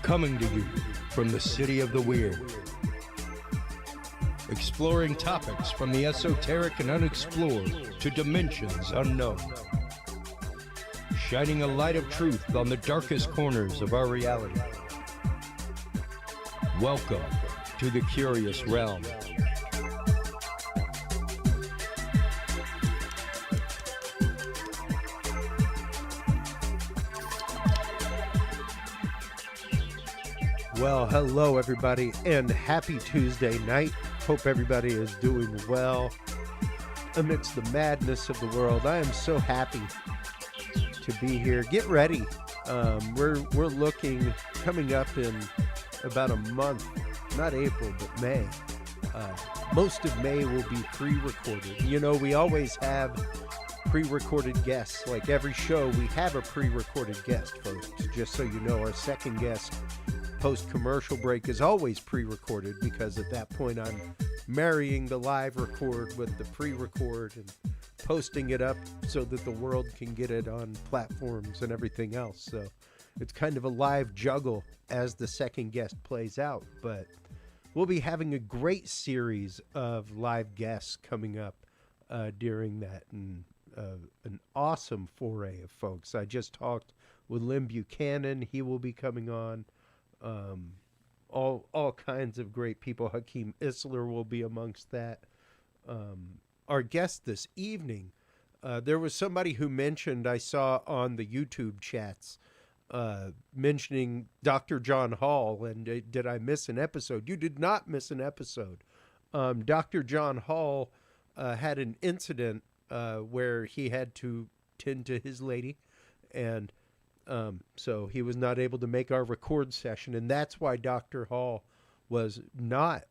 Coming to you from the city of the weird. Exploring topics from the esoteric and unexplored to dimensions unknown. Shining a light of truth on the darkest corners of our reality. Welcome to the Curious Realm. Well, hello everybody, and happy Tuesday night. Hope everybody is doing well amidst the madness of the world. I am so happy to be here. Get ready. We're looking, coming up in about a month, not April, but May. Most of May will be pre-recorded. You know, we always have pre-recorded guests. Like every show, we have a pre-recorded guest, folks. Just so you know, our second guest post-commercial break is always pre-recorded, because at that point I'm marrying the live record with the pre-record and posting it up so that the world can get it on platforms and everything else. So it's kind of a live juggle as the second guest plays out. But we'll be having a great series of live guests coming up during that, and an awesome foray of folks. I just talked with Lynn Buchanan. He will be coming on. All kinds of great people. Hakeem Isler will be amongst that. Our guest this evening, there was somebody who mentioned, I saw on the YouTube chats, mentioning Dr. John Hall, and did I miss an episode? You did not miss an episode. Dr. John Hall had an incident where he had to tend to his lady, and so he was not able to make our record session, and that's why Dr. Hall was not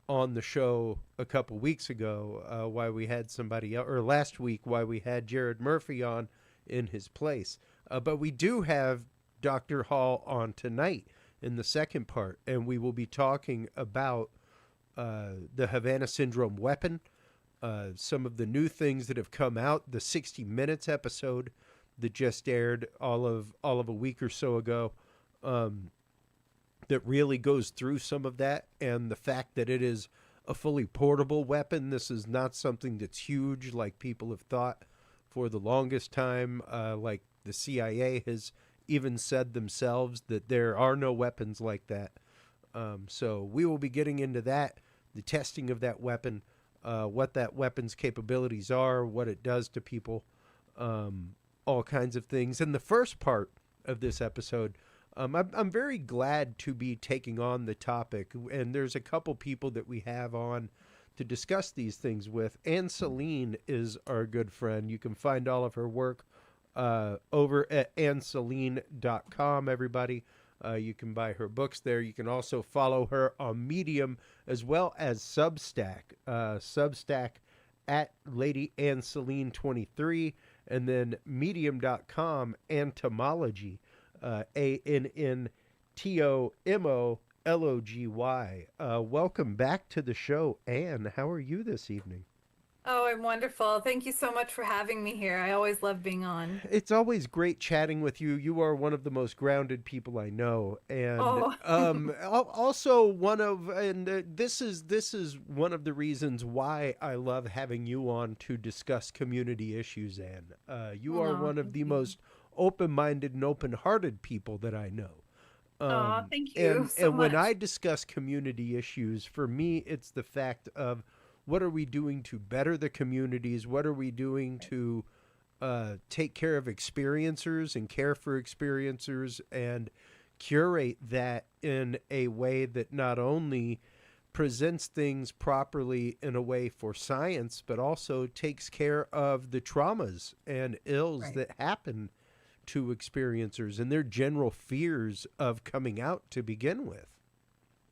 on the show a couple weeks ago, why we had somebody else, or last week, why we had Jared Murphy on in his place. But we do have Dr. Hall on tonight in the second part, and we will be talking about the Havana Syndrome weapon, some of the new things that have come out, the 60 Minutes episode that just aired all of a week or so ago, that really goes through some of that, and the fact that it is a fully portable weapon. This is not something that's huge like people have thought for the longest time. Like the CIA has even said themselves that there are no weapons like that. So we will be getting into that, the testing of that weapon, what that weapon's capabilities are, what it does to people, all kinds of things. In the first part of this episode, I'm very glad to be taking on the topic, and there's a couple people that we have on to discuss these things with. Ann Selene is our good friend. You can find all of her work over at annselene.com, everybody. You can buy her books there. You can also follow her on Medium as well as Substack. Substack at Lady Ann Selene 23, and then medium.com, Antomology, ANNTOMOLOGY. Welcome back to the show, Ann. How are you this evening? Oh, I'm wonderful. Thank you so much for having me here. I always love being on. It's always great chatting with you. You are one of the most grounded people I know, and also one of, and this is one of the reasons why I love having you on to discuss community issues. Ann, you are one of the most open-minded and open-hearted people that I know. Thank you so much. When I discuss community issues, for me, it's the fact of, what are we doing to better the communities? What are we doing to take care of experiencers and care for experiencers and curate that in a way that not only presents things properly in a way for science, but also takes care of the traumas and ills that happen to experiencers and their general fears of coming out to begin with.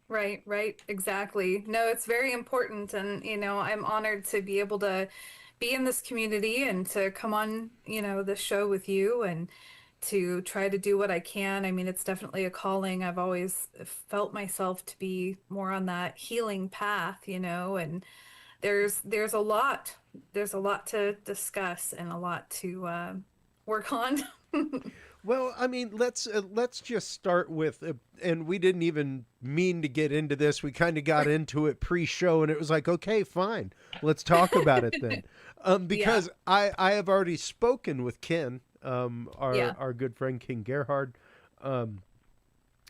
Right, exactly. No, it's very important, and I'm honored to be able to be in this community and to come on, the show with you and to try to do what I can. I mean, it's definitely a calling. I've always felt myself to be more on that healing path, and there's a lot to discuss and a lot to work on. Well, I mean, let's just start with, and we didn't even mean to get into this. We kind of got into it pre-show, and it was like, okay, fine, let's talk about it then, Yeah. because I have already spoken with Ken, Yeah. our good friend King Gerhard, um,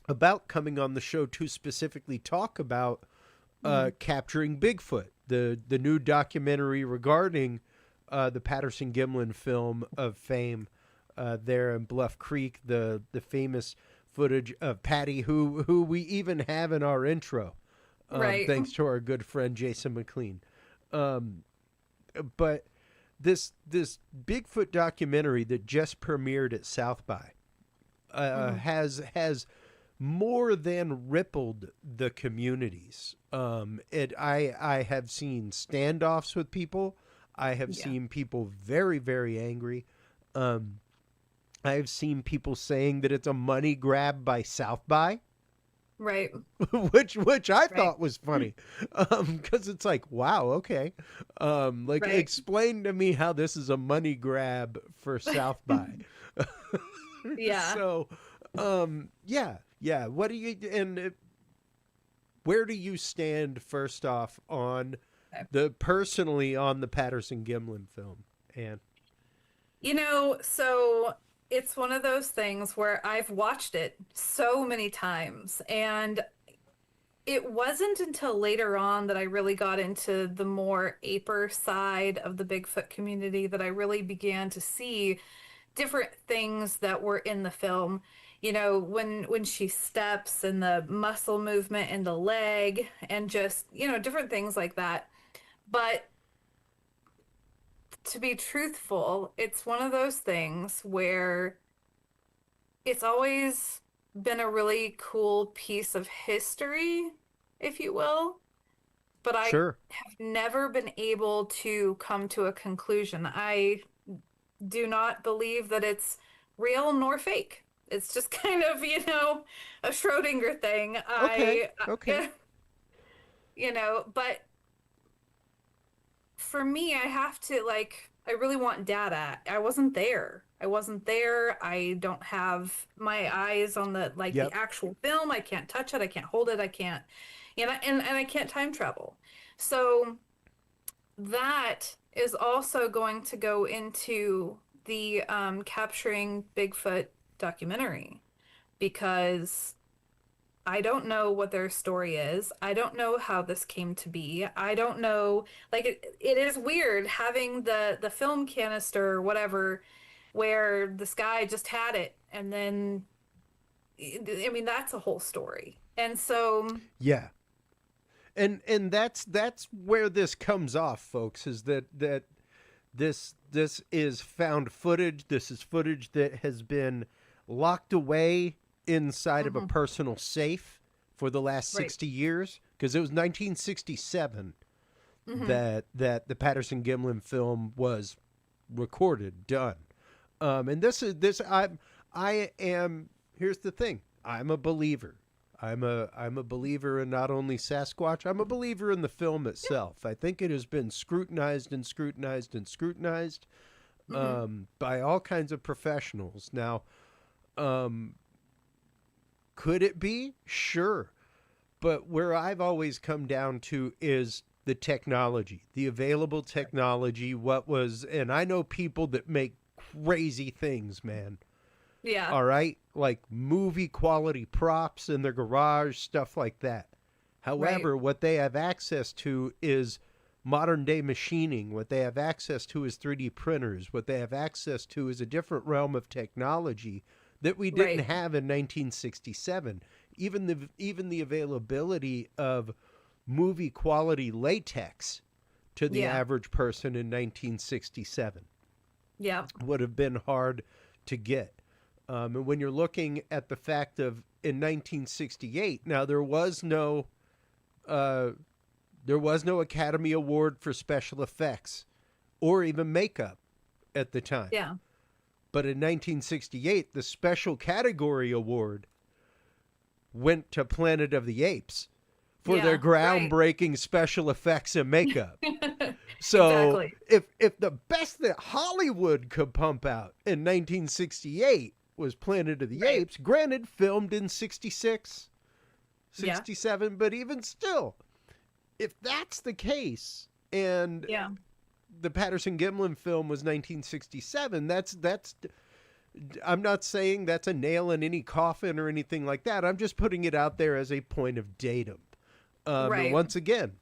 about coming on the show to specifically talk about Hmm. capturing Bigfoot, the new documentary regarding the Patterson Gimlin film of fame there in Bluff Creek, the famous footage of Patty, who we even have in our intro, Right. thanks to our good friend Jason McLean. Um, but this Bigfoot documentary that just premiered at South by Hmm. has more than rippled the communities. I have seen standoffs with people. I have Yeah. seen people very, very angry. Um, I've seen people saying that it's a money grab by South by, Right. which I Right. thought was funny, because it's like, wow, okay, like Right. explain to me how this is a money grab for South by. Yeah. So, yeah, yeah. What do you and where do you stand first off on the personally on the Patterson Gimlin film? And So it's one of those things where I've watched it so many times, and it wasn't until later on that I really got into the more aper side of the Bigfoot community that I really began to see different things that were in the film. When she steps and the muscle movement in the leg and just, different things like that. But to be truthful, it's one of those things where it's always been a really cool piece of history, if you will, but I sure, have never been able to come to a conclusion. I do not believe that it's real nor fake. It's just kind of, a Schrodinger thing. okay, okay, But for me, I have to I really want data. I wasn't there. I wasn't there. I don't have my eyes on the yep, actual film. I can't touch it. I can't hold it. I can't, and I can't time travel. So that is also going to go into the capturing Bigfoot documentary because I don't know what their story is. I don't know how this came to be. I don't know. It is weird having the film canister or whatever where this guy just had it and then I mean that's a whole story. And so yeah. And that's where this comes off, folks, is that this is found footage. This is footage that has been locked away inside of a mhm, personal safe for the last right. 60 years, because it was 1967 Hmm. that the Patterson Gimlin film was recorded, done. And this I am here's the thing. I'm a believer. I'm a believer in not only Sasquatch, I'm a believer in the film itself. I think it has been scrutinized and scrutinized and scrutinized Hmm. by all kinds of professionals. Now, um, could it be? Sure. But where I've always come down to is the technology, the available technology, what was, and I know people that make crazy things, man. Yeah, All right? Like movie quality props in their garage, stuff like that. right. However, what they have access to is modern day machining. What they have access to is 3D printers. What they have access to is a different realm of technology that we didn't Right. have in 1967. Even the availability of movie quality latex to the Yeah. average person in 1967 Yeah. would have been hard to get. And when you're looking at the fact of in 1968, now uh, there was no Academy Award for special effects or even makeup at the time. Yeah. But in 1968, the special category award went to Planet of the Apes for their Yeah. Right. groundbreaking special effects and makeup. So Exactly. if the best that Hollywood could pump out in 1968 was Planet of the Right. Apes, granted filmed in 66, Yeah. 67, but even still, if that's the case, and Yeah. the Patterson Gimlin film was 1967, that's I'm not saying that's a nail in any coffin or anything like that. I'm just putting it out there as a point of datum. And Right. once again,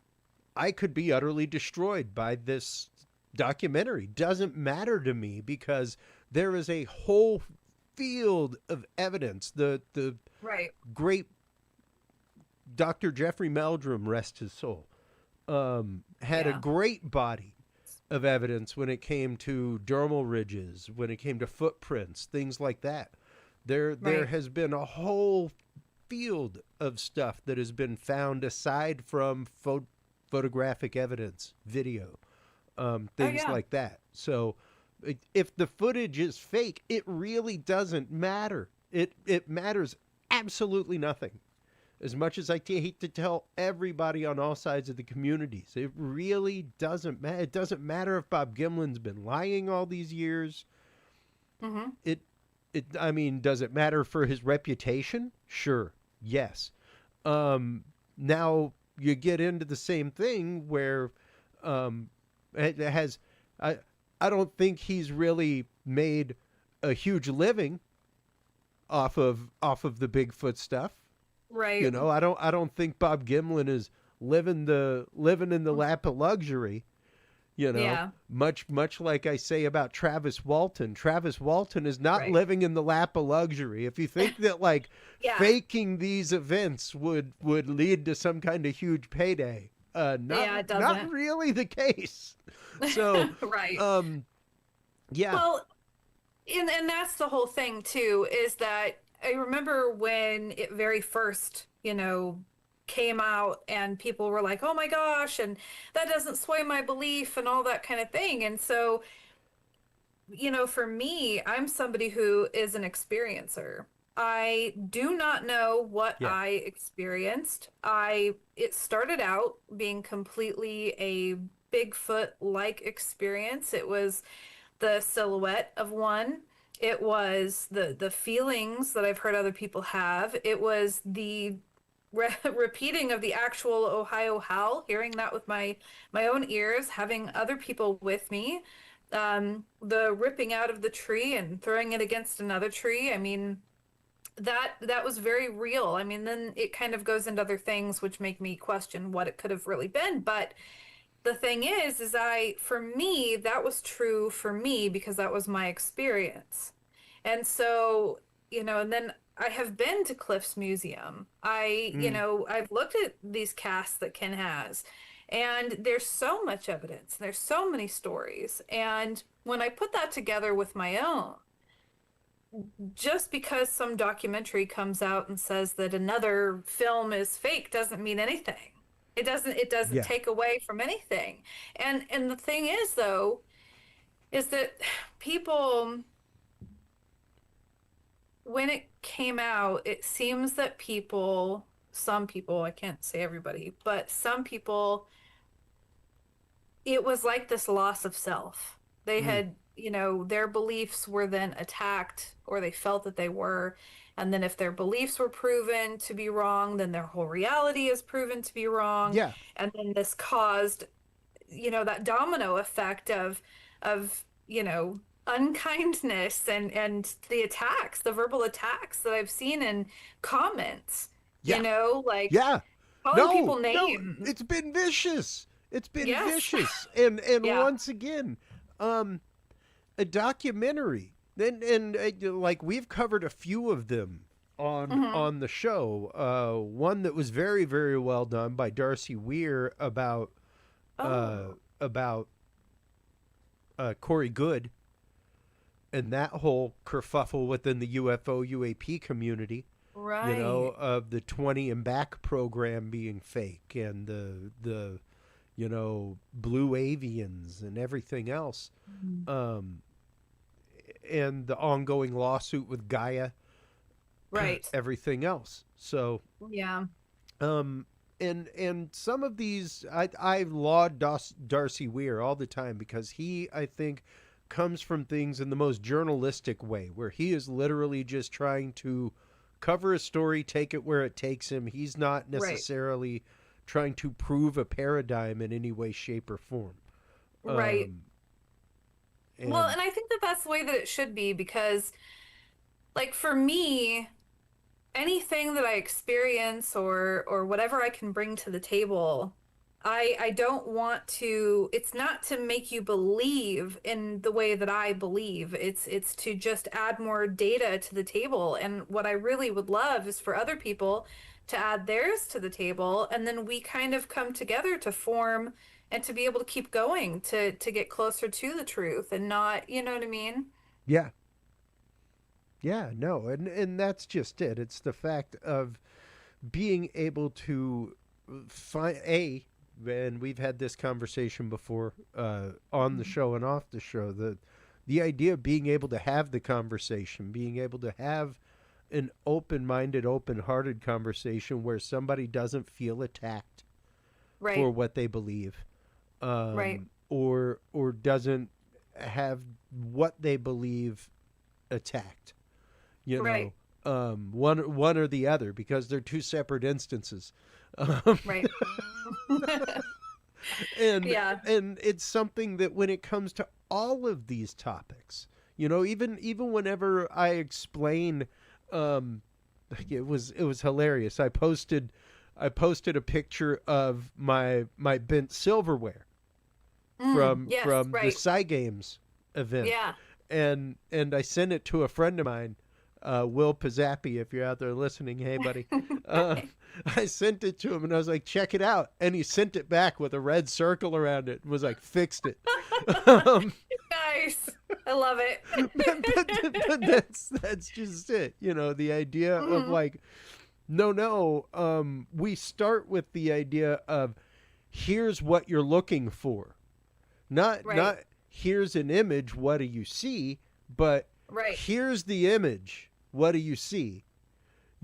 I could be utterly destroyed by this documentary. Doesn't matter to me because there is a whole field of evidence. The Right. great Dr. Jeffrey Meldrum, rest his soul, had a Yeah. great body of evidence when it came to dermal ridges, when it came to footprints, things like that. There Right. has been a whole field of stuff that has been found aside from photographic evidence, video, Oh things yeah. like that. So if the footage is fake, it really doesn't matter. It matters absolutely nothing. As much as I hate to tell everybody on all sides of the communities, it really doesn't matter. It doesn't matter if Bob Gimlin's been lying all these years. Mm-hmm. It, I mean, does it matter for his reputation? Sure, yes. Now you get into the same thing where it has. I don't think he's really made a huge living off of the Bigfoot stuff. Right. You know, I don't think Bob Gimlin is living in the lap of luxury. You know, Yeah. much like I say about Travis Walton. Travis Walton is not Right. living in the lap of luxury. If you think that like Yeah. faking these events would lead to some kind of huge payday, Yeah, it not doesn't. really the case. So, Right. yeah, Well, and that's the whole thing too, is that I remember when it very first, came out and people were like, "Oh my gosh," and that doesn't sway my belief and all that kind of thing. And so, for me, I'm somebody who is an experiencer. I do not know what yeah, I experienced. It started out being completely a Bigfoot-like experience. It was the silhouette of one. It was the feelings that I've heard other people have. It was the repeating of the actual Ohio howl, hearing that with my own ears, having other people with me. The ripping out of the tree and throwing it against another tree. I mean, that was very real. I mean, then it kind of goes into other things which make me question what it could have really been. But the thing is for me, that was true for me because that was my experience. And so, and then I have been to Cliff's Museum. mm, I've looked at these casts that Ken has, and there's so much evidence. There's so many stories. And when I put that together with my own, just because some documentary comes out and says that another film is fake doesn't mean anything. It doesn't yeah, take away from anything. And the thing is though, is that people, when it came out, it seems that some people, I can't say everybody, but some people, it was like this loss of self. They mm, had, their beliefs were then attacked, or they felt that they were. And then if their beliefs were proven to be wrong, then their whole reality is proven to be wrong. yeah, And then this caused, that domino effect of unkindness and the attacks, the verbal attacks that I've seen in comments, yeah, like yeah. calling No, people no, names. it's been vicious. It's been Yes. vicious, and Yeah. once again, a documentary. And like we've covered a few of them Hmm. on the show. One that was very very well done by Darcy Weir uh, Oh, about Corey Good and that whole kerfuffle within the UFO UAP community. You know, right. of the 20 and back program being fake and the blue avians and everything else. Mhm. Um, and the ongoing lawsuit with Gaia, Right. everything else. So, Yeah. um, and some of these, I laud Darcy Weir all the time because he, I think, comes from things in the most journalistic way, where he is literally just trying to cover a story, take it where it takes him. He's not Right. necessarily trying to prove a paradigm in any way, shape, or form. Right. Um, Well, and and I think that that's the way that it should be because, like, for me, anything that I experience or whatever I can bring to the table, I don't want to, it's not to make you believe in the way that I believe. It's to just add more data to the table. And what I really would love is for other people to add theirs to the table, and then we kind of come together to form and to be able to keep going to get closer to the truth and not, you know what I mean? yeah, yeah, no, and that's just it. It's the fact of being able to find and we've had this conversation before on the Mhm. show and off the show. The idea of being able to have the conversation, being able to have an open-minded, open-hearted conversation where somebody doesn't feel attacked for Right, what they believe, right, or doesn't have what they believe attacked. You right, know, one or the other, because they're two separate instances. Um, right. and Yeah. and it's something that when it comes to all of these topics, even whenever I explain, um, it was hilarious. I posted a picture of my bent silverware Yes, from the right. Psy Games event, Yeah. and I sent it to a friend of mine, Will Pizzapi, if you're out there listening. Hey, buddy. Uh, I sent it to him, and I was like, check it out. And he sent it back with a red circle around it and was like, fixed it. um, Nice. I love it. but that's just it. The idea of Mhm. like, no, we start with the idea of here's what you're looking for. Not Right, here's an image, what do you see, but right, here's the image, what do you see?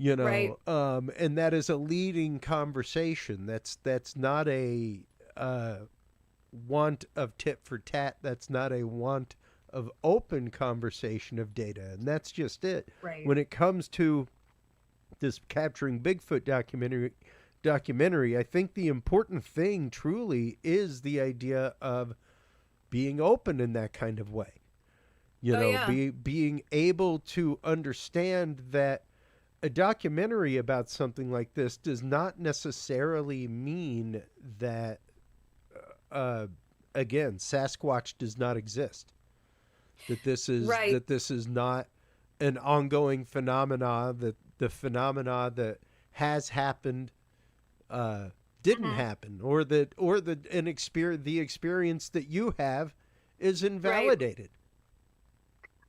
right. And that is a leading conversation. That's not a want of tit for tat. That's not a want of open conversation of data. And that's just it. Right. When it comes to this capturing Bigfoot documentary, I think the important thing truly is the idea of being open in that kind of way. Oh yeah. Being able to understand that a documentary about something like this does not necessarily mean that, uh, again, Sasquatch does not exist. Right. That this is not an ongoing phenomena. That the phenomena that has happened didn't Hmm. happen, or the experience that you have is Right. invalidated.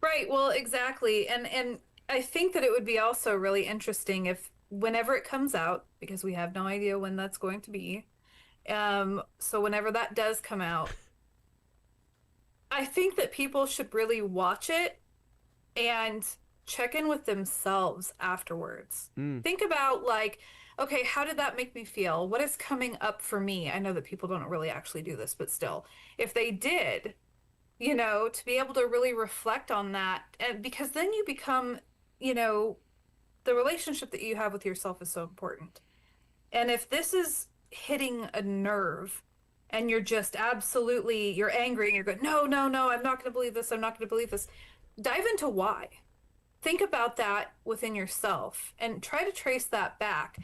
Right. Well, exactly. And I think that it would be also really interesting if whenever it comes out, because we have no idea when that's going to be. So whenever that does come out, I think that people should really watch it and check in with themselves afterwards. Mm, Think about like, okay, how did that make me feel? What is coming up for me? I know that people don't really actually do this, but still, if they did, to be able to really reflect on that, and because then you become, you know, the relationship that you have with yourself is so important. And if this is hitting a nerve and you're just absolutely, you're angry and you're going, no, no, no, I'm not going to believe this. I'm not going to believe this. Dive into why. Think about that within yourself and try to trace that back.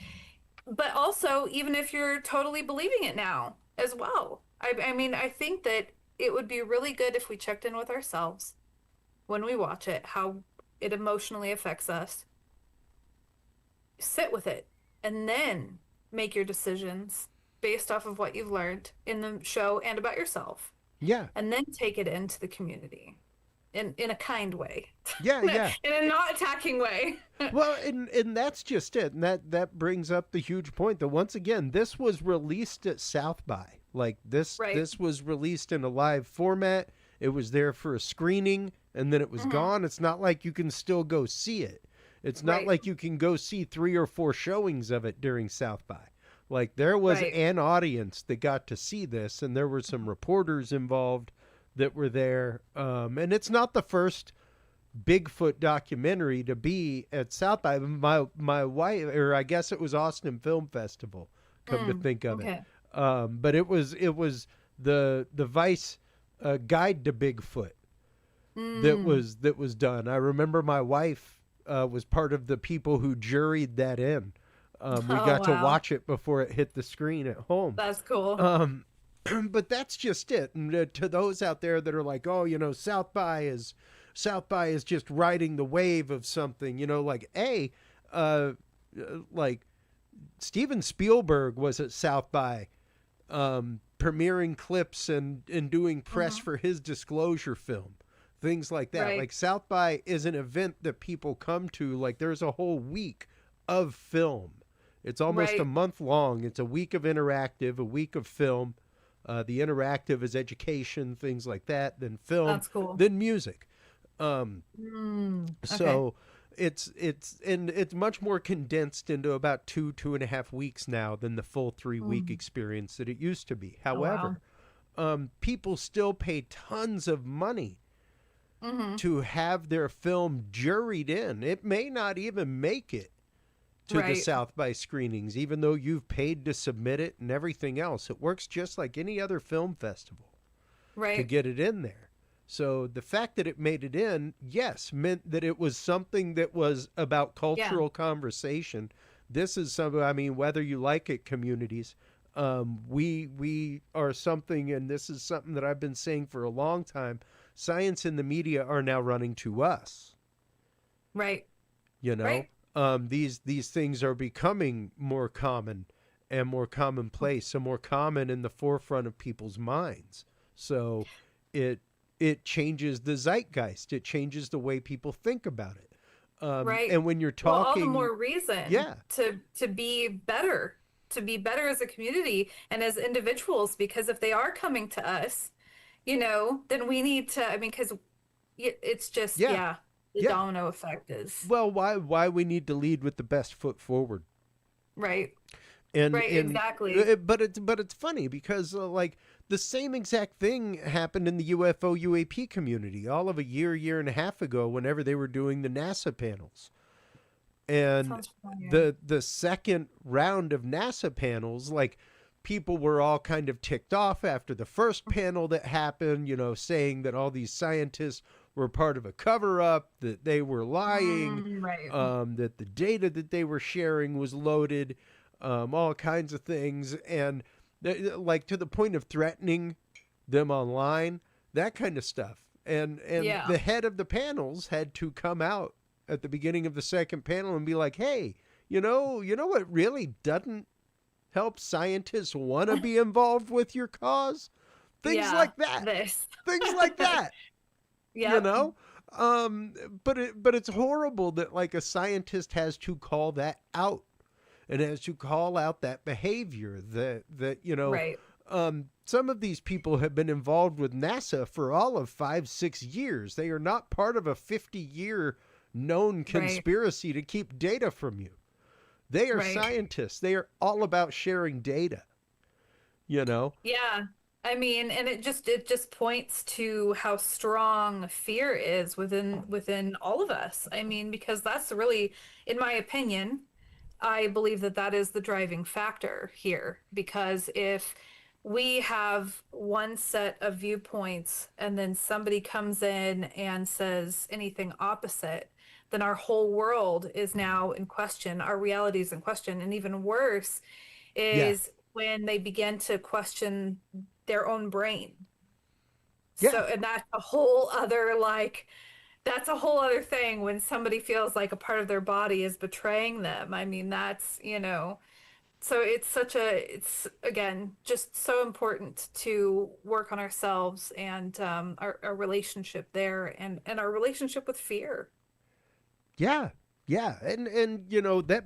But also, even if you're totally believing it now as well, I mean, I think that it would be really good if we checked in with ourselves when we watch it, how it emotionally affects us, sit with it, and then make your decisions based off of what you've learned in the show and about yourself, yeah, and then take it into the community in a kind way, yeah, in yeah. a not attacking way. Well, and that's just it. And that brings up the huge point that once again, this was released at South by. Like Right. this was released in a live format. It was there for a screening and then it was Hmm. gone. It's not like you can still go see it. It's not Right. like you can go see 3 or 4 showings of it during South by. Like there was Right. an audience that got to see this and there were some reporters involved that were there. And it's not the first Bigfoot documentary to be at South by. My wife, or I guess it was Austin Film Festival, come to think of it. Okay. But it was the Vice guide to Bigfoot that was done. I remember my wife was part of the people who juried that in. We got to watch it before it hit the screen at home. That's cool. But that's just it. And to those out there that are like, oh, South by is just riding the wave of something, like Steven Spielberg was at South by, premiering clips and doing press for his Disclosure film, things like that. Right. Like South by is an event that people come to. Like there's a whole week of film. It's almost a month long. It's a week of interactive, a week of film. The interactive is education, things like that. Then film, That's cool. then music. Okay. So it's much more condensed into about 2.5 weeks now than the full 3-week experience that it used to be. However, people still pay tons of money to have their film juried in. It may not even make it to the South by screenings, even though you've paid to submit it and everything else. It works just like any other film festival to get it in there. So the fact that it made it in, yes, meant that it was something that was about cultural conversation. This is something, I mean, whether you like it, communities, we are something, and this is something that I've been saying for a long time. Science and the media are now running to us. Right. These things are becoming more common and more commonplace and more common in the forefront of people's minds. So it changes the zeitgeist. It changes the way people think about it. And when you're talking, all the more reason to be better, as a community and as individuals, because if they are coming to us, then we need to, I mean, because it's just, the domino effect is. Well, why we need to lead with the best foot forward. Right. And Exactly. But it's funny because like the same exact thing happened in the UFO UAP community all of a year and a half ago, whenever they were doing the NASA panels. And the second round of NASA panels, like people were all kind of ticked off after the first panel that happened, saying that all these scientists were part of a cover-up, that they were lying, that the data that they were sharing was loaded, all kinds of things, and like to the point of threatening them online, that kind of stuff. And the head of the panels had to come out at the beginning of the second panel and be like, hey, you know what really doesn't help scientists want to be involved with your cause? Things like that. Things like that. But it's horrible that like a scientist has to call that out and has to call out that behavior that some of these people have been involved with NASA for all of 5-6 years. They are not part of a 50-year known conspiracy to keep data from you. They are scientists. They are all about sharing data, Yeah. I mean, and it just points to how strong fear is within all of us. I mean, because that's really, in my opinion, I believe that is the driving factor here. Because if we have one set of viewpoints and then somebody comes in and says anything opposite, then our whole world is now in question. Our reality is in question. And even worse is when they begin to question their own brain. So, and that's a whole other thing when somebody feels like a part of their body is betraying them. I mean, that's, so it's again, just so important to work on ourselves and our relationship there and our relationship with fear. Yeah. And that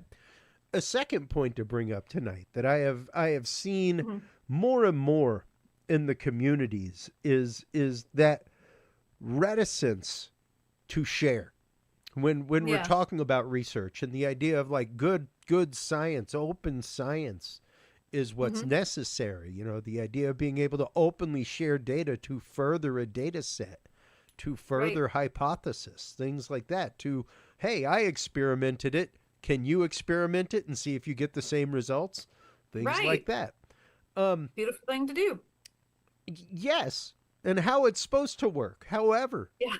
a second point to bring up tonight that I have seen more and more in the communities is that reticence to share when we're talking about research and the idea of like good science, open science is what's Hmm. necessary. You know, the idea of being able to openly share data to further a data set, to Right. further hypothesis, things like that. To, hey, I experimented it. Can you experiment it and see if you get the same results? Things like Right. that. Beautiful thing to do. Yes, and how it's supposed to work. However, Yeah.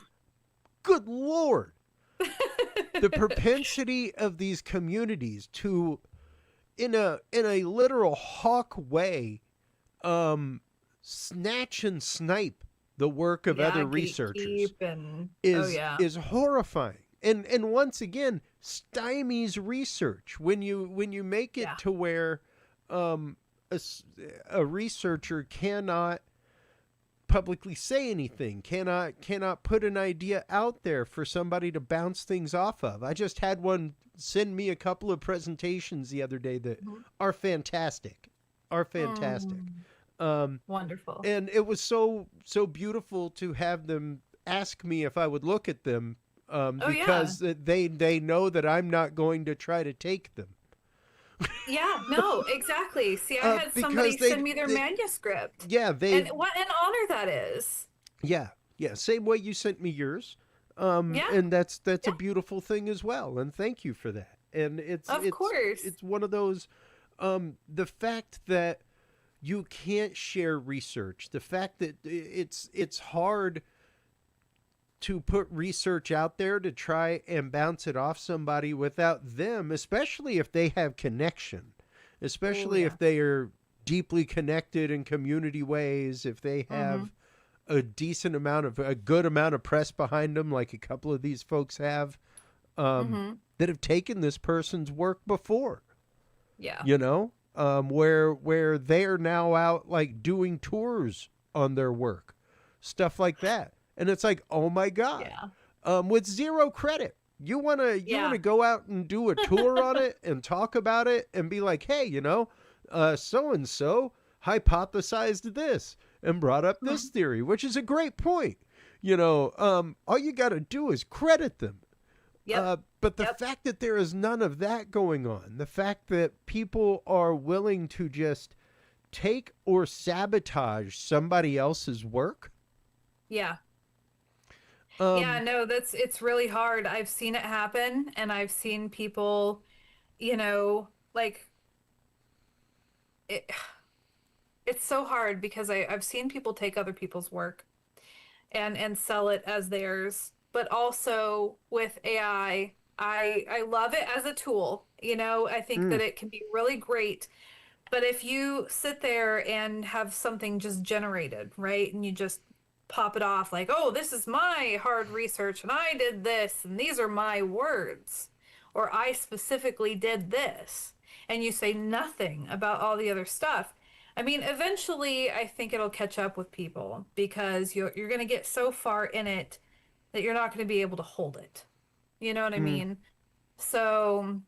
good Lord, the propensity of these communities to, in a literal hawk way, snatch and snipe the work of Yeah, other researchers gatekeep and oh is yeah. is horrifying. And once again, stymies research when you make it Yeah. to where um, a, a researcher cannot publicly say anything, cannot put an idea out there for somebody to bounce things off of. I just had one send me a couple of presentations the other day that Mhm. are fantastic, are fantastic. Mm, Um, wonderful. and it was so beautiful to have them ask me if I would look at them, Oh yeah. because they know that I'm not going to try to take them, Yeah, no, exactly. See, I had because somebody send me their they manuscript. yeah And they what an honor that is. yeah, yeah, same way you sent me yours. Yeah, And that's a yeah, beautiful thing as well, and thank you for that. And it's of it's course. it's one of those, the fact that you can't share research, the fact that it's hard to put research out there to try and bounce it off somebody without them, especially if they have connection, Oh especially yeah. if they are deeply connected in community ways, if they Mm-hmm. have a good amount of press behind them, like a couple of these folks have, Mm-hmm. that have taken this person's work before, Yeah. where they are now out like doing tours on their work, stuff like that. And it's like, oh my God, Yeah. with zero credit. You wanna Yeah. go out and do a tour on it and talk about it and be like, hey, so and so hypothesized this and brought up this Mhm. theory, which is a great point. All you got to do is credit them. Yep. But the Yep. fact that there is none of that going on, the fact that people are willing to just take or sabotage somebody else's work, Yeah. Yeah, um, no, it's really hard. I've seen it happen and I've seen people, like it it's so hard because I've seen people take other people's work and sell it as theirs. But also with AI, I love it as a tool. I think mm, that it can be really great. But if you sit there and have something just generated, right, and you just pop it off like, oh, this is my hard research and I did this and these are my words, or I specifically did this, and you say nothing about all the other stuff. I mean, eventually, I think it'll catch up with people because you're going to get so far in it that you're not going to be able to hold it. You know what I mm, mean? So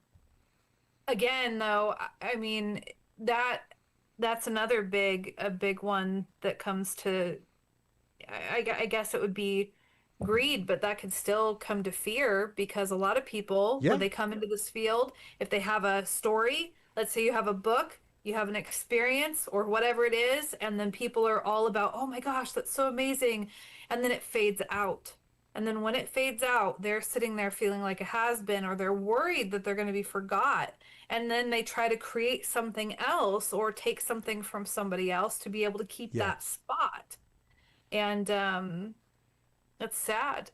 again, though, I mean that that's another big one that comes to. I guess it would be greed, but that could still come to fear because a lot of people, when yeah, they come into this field, if they have a story, let's say you have a book, you have an experience or whatever it is, and then people are all about, oh my gosh, that's so amazing. And then it fades out. And then when it fades out, they're sitting there feeling like a has-been, or they're worried that they're going to be forgot. And then they try to create something else or take something from somebody else to be able to keep yeah, that spot. And that's sad.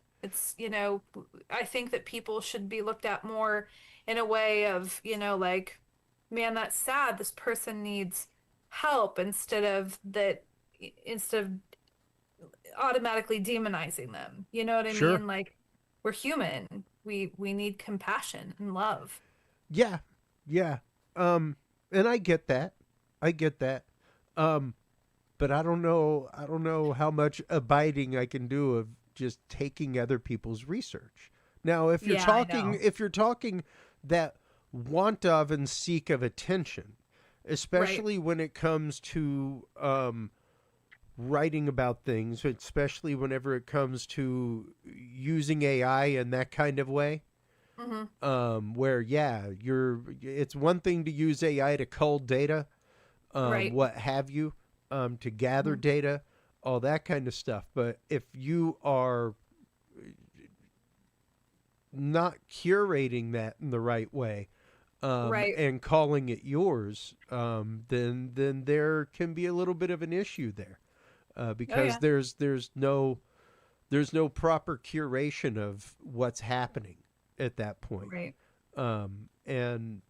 I think that people should be looked at more in a way of, like, man, that's sad. This person needs help instead of automatically demonizing them. You know what I sure, mean? Like, we're human. We need compassion and love. yeah, yeah. And I get that, I get that. Um, but I don't know how much abiding I can do of just taking other people's research. Now, if you're Yeah, I talking know. if you're talking that want of and seek of attention, Right. especially when it comes to writing about things, especially whenever it comes to using AI in that kind of way, Hmm. where yeah, it's one thing to use AI to cull data, Right. what have you, to gather Mhm. data, all that kind of stuff. But if you are not curating that in the right way, Right. and calling it yours, then there can be a little bit of an issue there, Oh because yeah. there's no proper curation of what's happening at that point. Right. And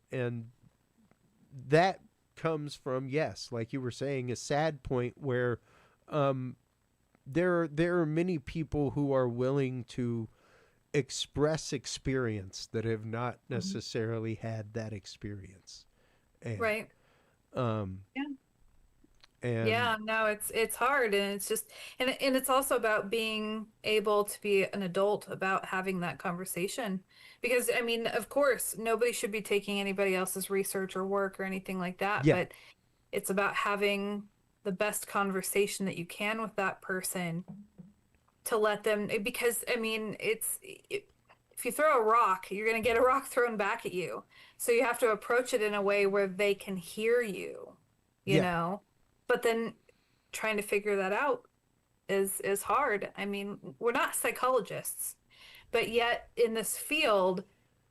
that comes from, yes, like you were saying, a sad point where, um, there are many people who are willing to express experience that have not Mhm. necessarily had that experience, and Right. um Yeah. and Yeah, no, it's hard, and it's just, and it's also about being able to be an adult about having that conversation. Because I mean, of course, nobody should be taking anybody else's research or work or anything like that, yeah, but it's about having the best conversation that you can with that person to let them, because I mean, if you throw a rock, you're going to get a rock thrown back at you. So you have to approach it in a way where they can hear you, you yeah. know? But then trying to figure that out is hard. I mean, we're not psychologists, but yet in this field,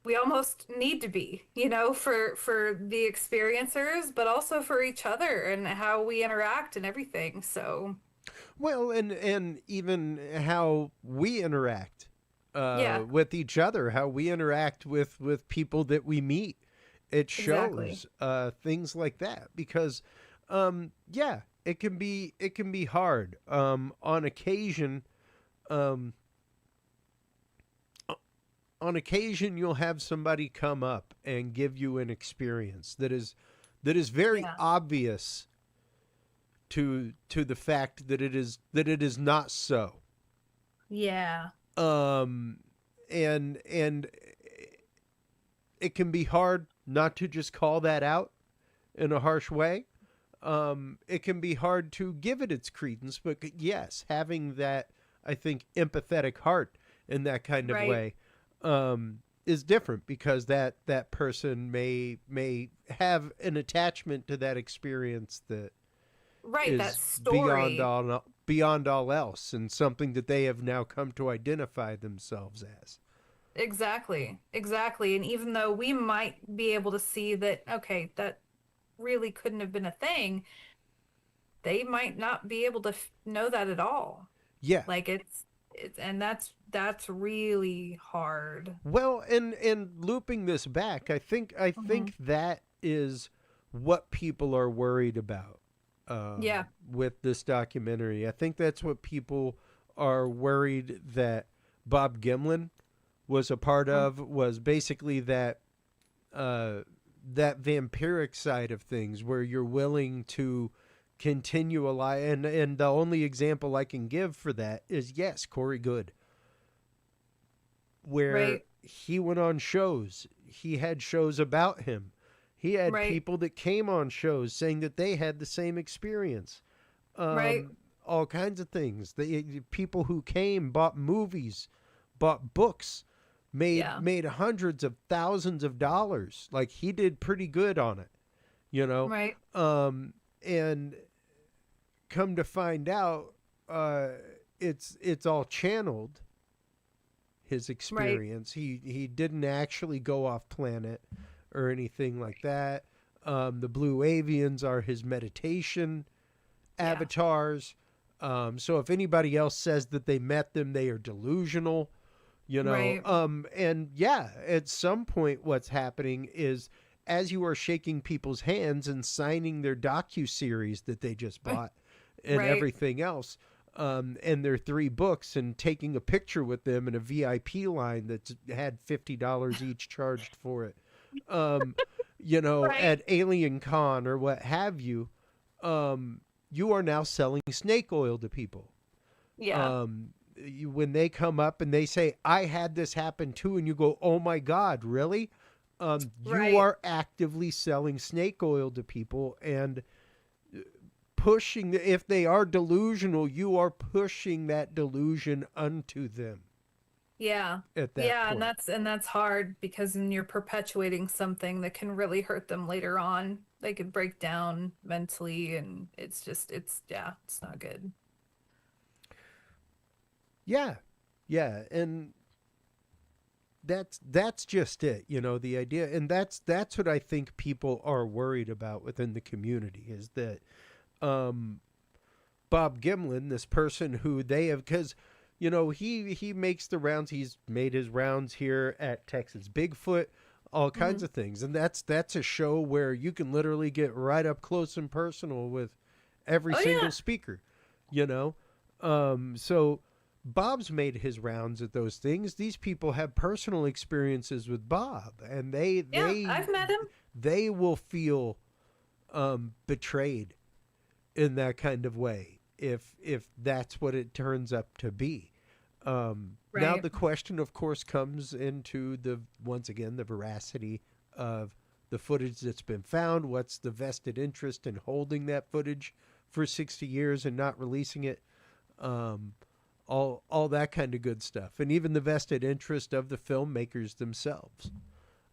we almost need to be, for the experiencers, but also for each other and how we interact and everything. So, Well, and even how we interact, yeah, with each other, how we interact with people that we meet. It exactly. shows, things like that, because, yeah, it can be hard, on occasion. Um, on occasion, you'll have somebody come up and give you an experience that is very Yeah. obvious to the fact that it is not so. Yeah. um and it can be hard not to just call that out in a harsh way. It can be hard to give it its credence, but yes, having that, I think, empathetic heart in that kind of Right. way, is different, because that person may have an attachment to that experience that Right. That is beyond story. all else, and something that they have now come to identify themselves as. Exactly. Exactly. And even though we might be able to see that, okay, that really couldn't have been a thing, they might not be able to know that at all. Yeah. Like and that's really hard. Well, and looping this back, I think Hmm. that is what people are worried about, Yeah. with this documentary. I think that's what people are worried that Bob Gimlin was a part Mhm. of, was basically uh, that vampiric side of things, where you're willing to continue a lie. And the only example I can give for that is, yes, Corey Good, where Right. he went on shows. He had shows about him. He had Right. people that came on shows saying that they had the same experience. Right. All kinds of things. The people who came bought movies, bought books, made Yeah. made hundreds of thousands of dollars. Like, he did pretty good on it, you know. Right. And come to find out, uh, it's all channeled, his Right. experience. He didn't actually go off planet or anything like that. The blue avians are his meditation Yeah. avatars. So if anybody else says that they met them, they are delusional. Right. And yeah, at some point, what's happening is, as you are shaking people's hands and signing their docu-series that they just bought and Right. everything else, and their 3 books, and taking a picture with them in a VIP line that had $50 each charged for it, um, Right. at Alien Con or what have you, you are now selling snake oil to people. Yeah. When they come up and they say, "I had this happen too," and you go, "Oh my God, really?" You Right. are actively selling snake oil to people, and pushing. If they are delusional, you are pushing that delusion unto them Yeah. at that Yeah, and point. that's hard because then you're perpetuating something that can really hurt them later on. they could break down mentally, and yeah, it's not good. Yeah, yeah, and that's just it, the idea, and that's what I think people are worried about within the community is that um Bob Gimlin, this person who they have, because he makes the rounds. He's made his rounds here at Texas Bigfoot, all kinds Hmm. of things, and that's a show where you can literally get right up close and personal with every Oh single yeah. speaker. You know, so Bob's made his rounds at those things. These people have personal experiences with Bob, and they Yeah, they I've met him. they will feel betrayed in that kind of way if that's what it turns up to be. Now Right. the question, of course, comes into the once again the veracity of the footage that's been found. What's the vested interest in holding that footage for 60 years and not releasing it? Um, all that kind of good stuff, and even the vested interest of the filmmakers themselves,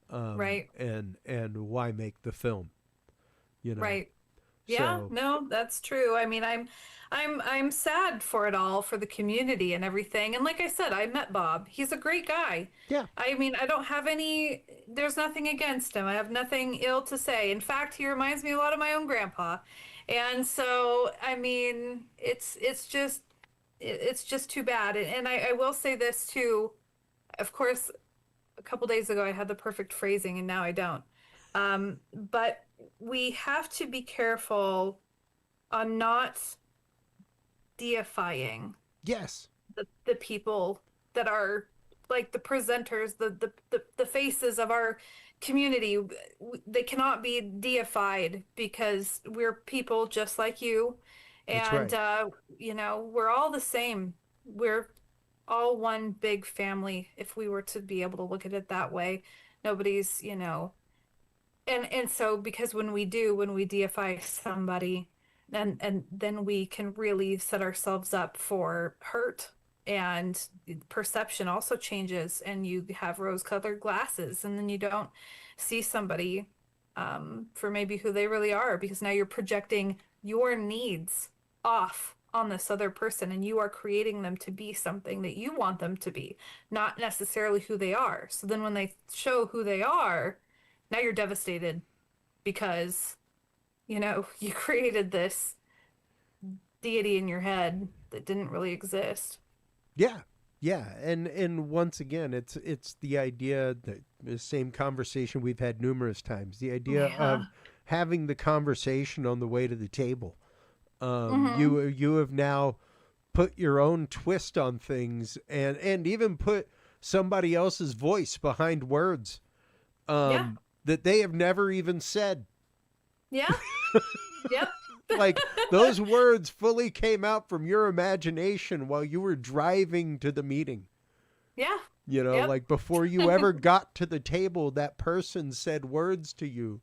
Right. and why make the film, you know? Right. Yeah, So no, that's true. I mean, I'm sad for it all, for the community and everything. And like I said, I met Bob. He's a great guy. yeah, I mean, I don't have there's nothing against him. I have nothing ill to say. In fact, he reminds me a lot of my own grandpa. And so, I mean, it's just too bad. And I will say this too. Of course, a couple days ago I had the perfect phrasing and now I don't. But we have to be careful on not deifying yes, the people that are like the presenters, the faces of our community. They cannot be deified because we're people just like you. that's And, right. we're all the same. We're all one big family if we were to be able to look at it that way. Nobody's, and so because when we deify somebody, and then we can really set ourselves up for hurt, and perception also changes, and you have rose-colored glasses, and then you don't see somebody for maybe who they really are, because now you're projecting your needs off on this other person, and you are creating them to be something that you want them to be, not necessarily who they are. So then when they show who they are, now you're devastated because, you created this deity in your head that didn't really exist. Yeah, yeah, and once again, it's the idea that the same conversation we've had numerous times. The idea Yeah. of having the conversation on the way to the table. Mm-hmm. You have now put your own twist on things, and even put somebody else's voice behind words Yeah. that they have never even said. Yeah. Yep. Like those words fully came out from your imagination while you were driving to the meeting. Yeah. Yep. Like before you ever got to the table, that person said words to you,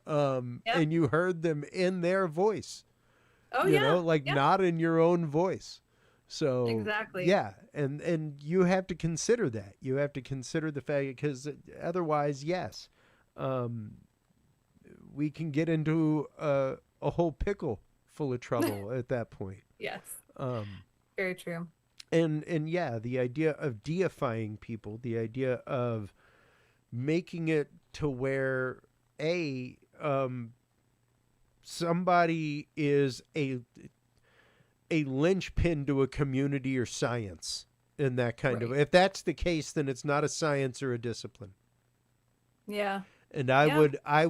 Yep. and you heard them in their voice, Oh yeah. like Yep. not in your own voice. So Exactly. yeah, and you have to consider that. You have to consider the fact, because otherwise, yes, um, we can get into a whole pickle full of trouble at that point. Yes. Um, Very true. and yeah, the idea of deifying people, the idea of making it to where a somebody is a linchpin to a community or science in that kind of, Right. if that's the case, then it's not a science or a discipline. Yeah. And Yeah. I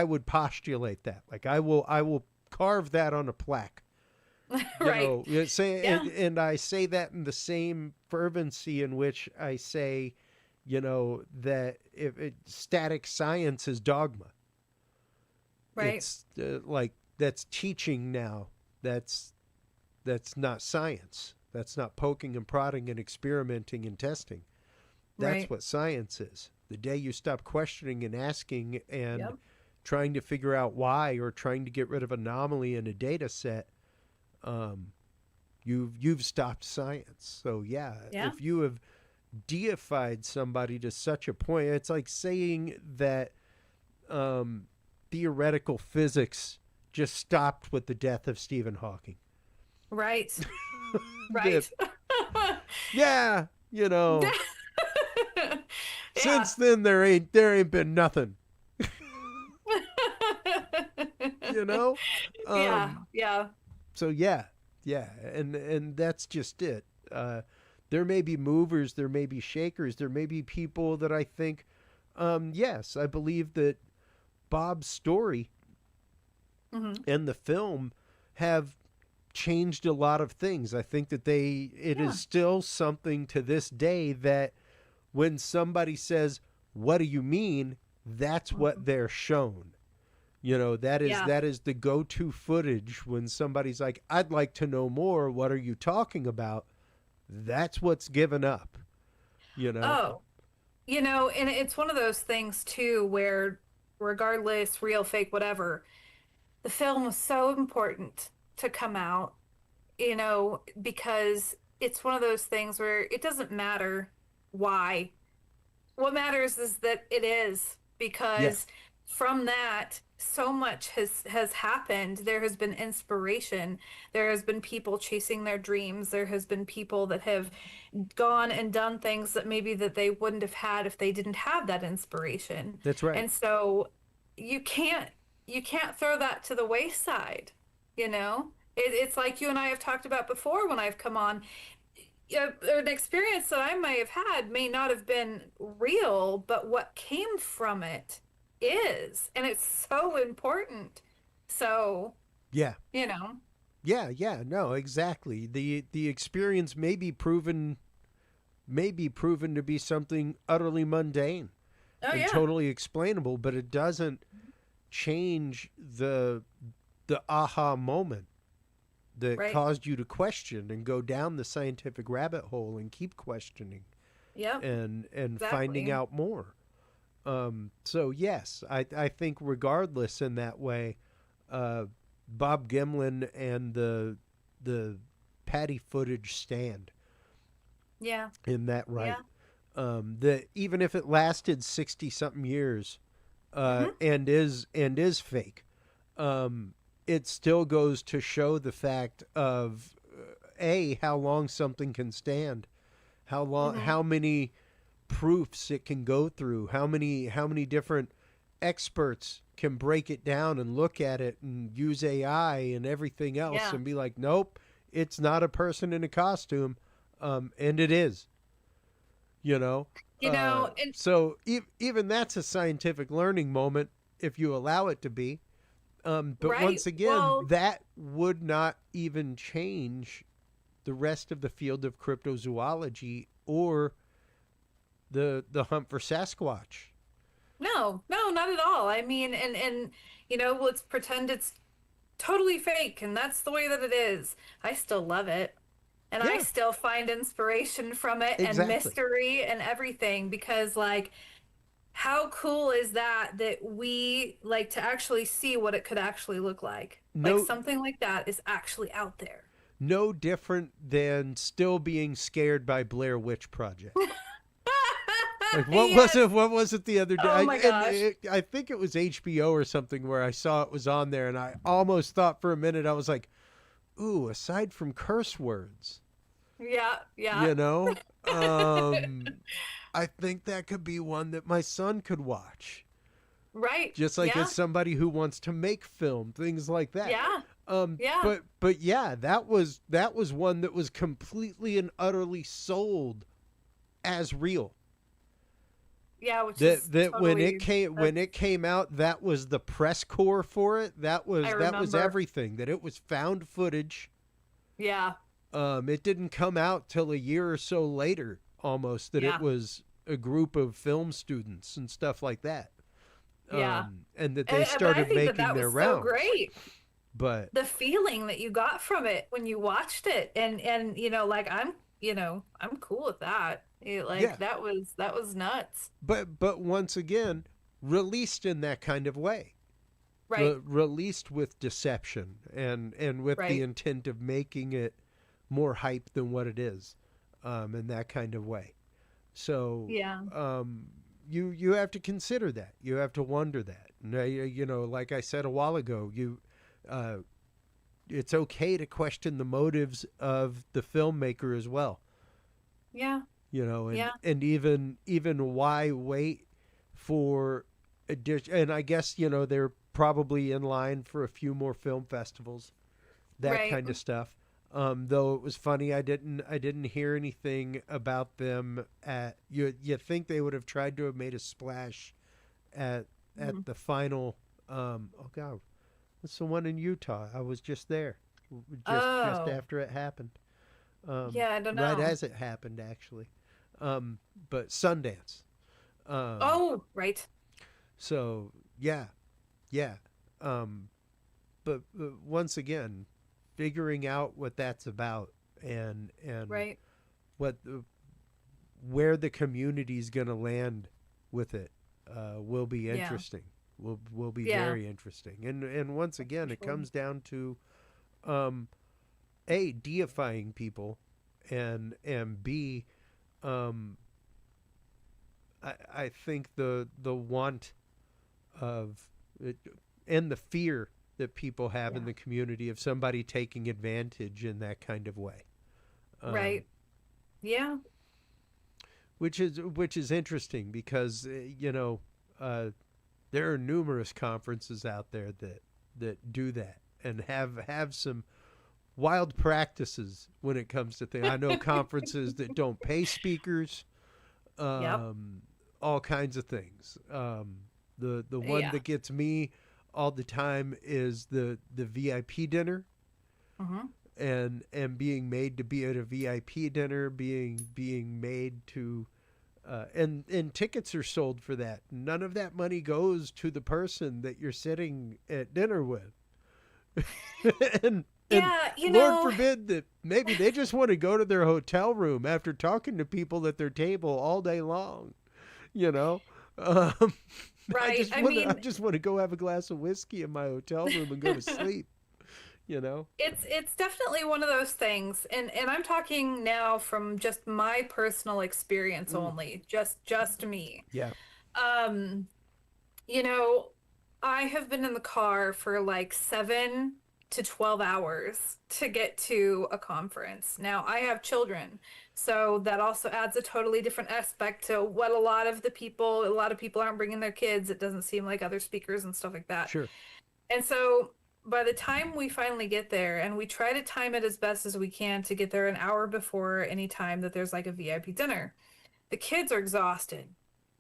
would postulate that, like I will carve that on a plaque. Right. Say, Yeah. and I say that in the same fervency in which I say, that if static science is dogma. Right. It's like that's teaching now. That's not science. That's not poking and prodding and experimenting and testing. That's Right. what science is. The day you stop questioning and asking and Yep. trying to figure out why, or trying to get rid of anomaly in a data set, um, you've stopped science. So yeah, Yeah. if you have deified somebody to such a point, it's like saying that, um, theoretical physics just stopped with the death of Stephen Hawking. Right. That, Right. yeah, you know, Yeah. since then there ain't been nothing, you know. Yeah. Um, Yeah. so yeah, yeah, and that's just it. There may be movers, there may be shakers, there may be people that I think, yes, I believe that Bob's story Hmm. and the film have changed a lot of things. I think that it is Yeah. still something to this day that when somebody says, "What do you mean?" that's what Mhm. they're shown. You know, Yeah. that is the go-to footage when somebody's like, "I'd like to know more. What are you talking about?" That's what's given up, you know. Oh, and it's one of those things too where regardless, real, fake, whatever, the film was so important to come out, because it's one of those things where it doesn't matter why. What matters is that it is, Yeah, because from that so much has happened. There has been inspiration. There has been people chasing their dreams. There has been people that have gone and done things that maybe that they wouldn't have had if they didn't have that inspiration. that's right. And so you can't you can't throw that to the wayside, you know? It's like you and I have talked about before when I've come on. An experience that I may have had may not have been real, but what came from it is, and it's so important. So, Yeah, you know, yeah, yeah. No, exactly. The experience may be proven to be something utterly mundane oh and yeah, totally explainable, but it doesn't change the aha moment that right. caused you to question and go down the scientific rabbit hole and keep questioning Yep, and finding exactly. out more. So yes, I think regardless in that way, uh, Bob Gimlin and the Patty footage stand Yeah, in that yeah. right. That even if it lasted 60 something years, Hmm. and is fake, it still goes to show the fact of a how long something can stand, Hmm. how many proofs it can go through, how many different experts can break it down and look at it and use AI and everything else Yeah. and be like, nope, it's not a person in a costume, and it is, you know. And So even that's a scientific learning moment if you allow it to be. But right. once again, Well, that would not even change the rest of the field of cryptozoology or the hunt for Sasquatch. no, no, not at all. I mean, and let's pretend it's totally fake and that's the way that it is. I still love it. And I Yeah, still find inspiration from it and exactly. mystery and everything because like how cool is that we like to actually see what it could actually look like. Like No, something like that is actually out there. no different than still being scared by Blair Witch Project. Like what was Yes. it? What was it the other day? Oh my gosh. I think it was HBO or something where I saw it was on there, and I almost thought for a minute I was like, "Ooh!" Aside from curse words, Yeah, yeah. you know, um, I think that could be one that my son could watch. Right. Just like as Yeah. somebody who wants to make film, things like that. Yeah. Yeah. But yeah, that was one that was completely and utterly sold as real. Yeah, which is That totally when that's it came out, that was the press corps for it. I That was remember. everything. That it was found footage. Yeah. It didn't come out till a year or so later, almost, that it Yeah. was a group of film students and stuff like that. Yeah. And that they But I started think that making that their was so rounds. great. But The feeling that you got from it when you watched it and like I'm cool with that. Like yeah, that was nuts. but once again, released in that kind of way, Right. released with deception and with the Right. intent of making it more hype than what it is, in that kind of way. So, Yeah. you have to consider that. You have to wonder that. You know, like I said a while ago, uh, it's okay to question the motives of the filmmaker as well. Yeah. You know, Yeah. and even why wait for addition? And I guess you know they're probably in line for a few more film festivals, that Right. kind of stuff. Though it was funny, I didn't hear anything about them at you think they would have tried to have made a splash at Mhm. the final. Oh God, it's the one in Utah. I was just there, just Oh, after it happened. yeah, I don't Right know. as it happened, actually. But Sundance. Um, Oh, right. so yeah, yeah. Um, but once again, figuring out what that's about and Right. what where the community's going to land with it will be Yeah. interesting. Will be Yeah. very interesting. And once For again, it sure. comes down to um, a deifying people, and b um, I think the want of it, and the fear that people have in Yeah. the community of somebody taking advantage in that kind of way. Um, Right. Yeah. which is interesting because you know uh, there are numerous conferences out there that do that and have some wild practices when it comes to things. I know conferences that don't pay speakers, Yep. um, all kinds of things. The one Yeah. that gets me all the time is the VIP dinner, Hmm. and being made to be at a VIP dinner, being made to and tickets are sold for that. None of that money goes to the person that you're sitting at dinner with. And Yeah. Lord forbid that maybe they just want to go to their hotel room after talking to people at their table all day long. You know, um, Right. I I mean, just want to go have a glass of whiskey in my hotel room and go to sleep. You know. it's definitely one of those things, and I'm talking now from just my personal experience Mm, only, just me. yeah. Um, you know, I have been in the car for like 7 to 12 hours to get to a conference. Now, I have children, so that also adds a totally different aspect to what a lot of people aren't bringing their kids. It doesn't seem like other speakers and stuff like that. Sure. And so by the time we finally get there, and we try to time it as best as we can to get there an hour before any time that there's like a VIP dinner, the kids are exhausted.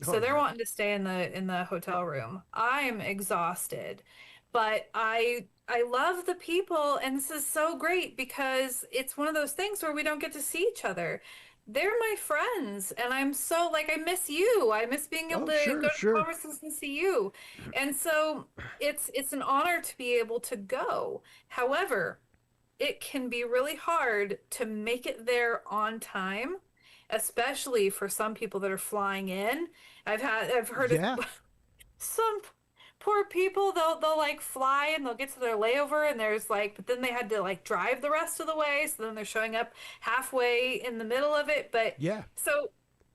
Oh So they're yeah. wanting to stay in the hotel room. I'm exhausted. But I love the people, and this is so great because it's one of those things where we don't get to see each other. They're my friends, and I'm so like I miss you. I miss being able Oh to go sure, to sure. conferences and see you. And so it's an honor to be able to go. However, it can be really hard to make it there on time, especially for some people that are flying in. I've heard of Yeah. some poor people, they'll like fly and they'll get to their layover, and there's like, but then they had to like drive the rest of the way, so then they're showing up halfway in the middle of it. But Yeah. so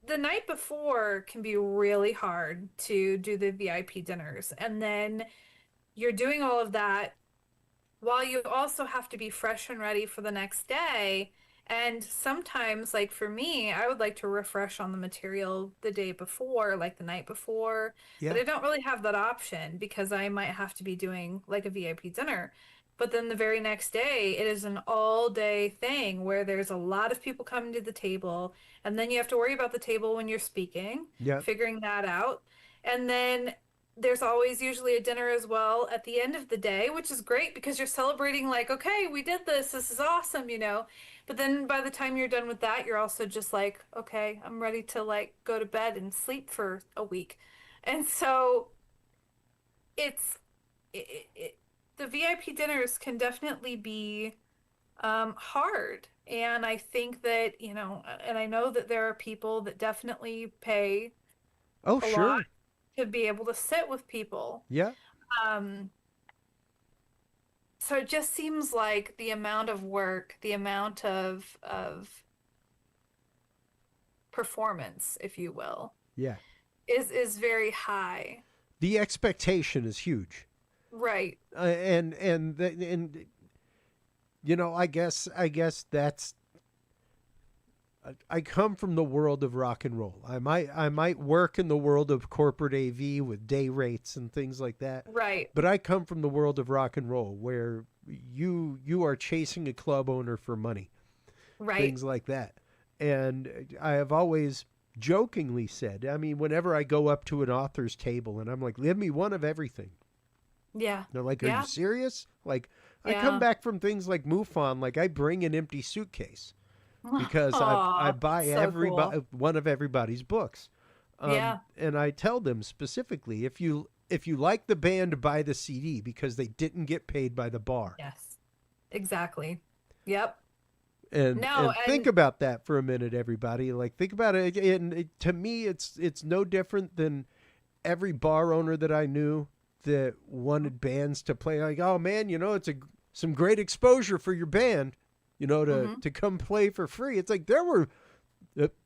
the night before can be really hard to do the VIP dinners, and then you're doing all of that while you also have to be fresh and ready for the next day. And sometimes, like for me, I would like to refresh on the material the day before, like the night before, but Yeah. I don't really have that option because I might have to be doing like a VIP dinner. But then the very next day, it is an all day thing where there's a lot of people coming to the table, and then you have to worry about the table when you're speaking, Yeah. figuring that out. And then there's always usually a dinner as well at the end of the day, which is great because you're celebrating, like, okay, we did this. This is awesome, you know. But then by the time you're done with that, you're also just like, okay, I'm ready to like go to bed and sleep for a week. And so it's it, the VIP dinners can definitely be hard. And I think that, you know, and I know that there are people that definitely pay Oh a lot sure. to be able to sit with people. Yeah. Um, So it just seems like the amount of work, the amount of performance, if you will, Yeah. is very high. The expectation is huge. Right. And I guess that's I come from the world of rock and roll. I might work in the world of corporate AV with day rates and things like that. Right. But I come from the world of rock and roll where you are chasing a club owner for money, Right. things like that. And I have always jokingly said, I mean, whenever I go up to an author's table and I'm like, give me one of everything. Yeah. They're like, are you Yeah. serious? Like, I come Yeah. back from things like MUFON, like I bring an empty suitcase because I Oh, buy so everybody cool. one of everybody's books, Yeah. and I tell them specifically if you like the band, buy the CD because they didn't get paid by the bar. Yes. Exactly. Yep. No, And think and about that for a minute, everybody. Like think about it. And to me, it's no different than every bar owner that I knew that wanted bands to play. Like, oh man, it's some great exposure for your band, to hmm come play for free. It's like there were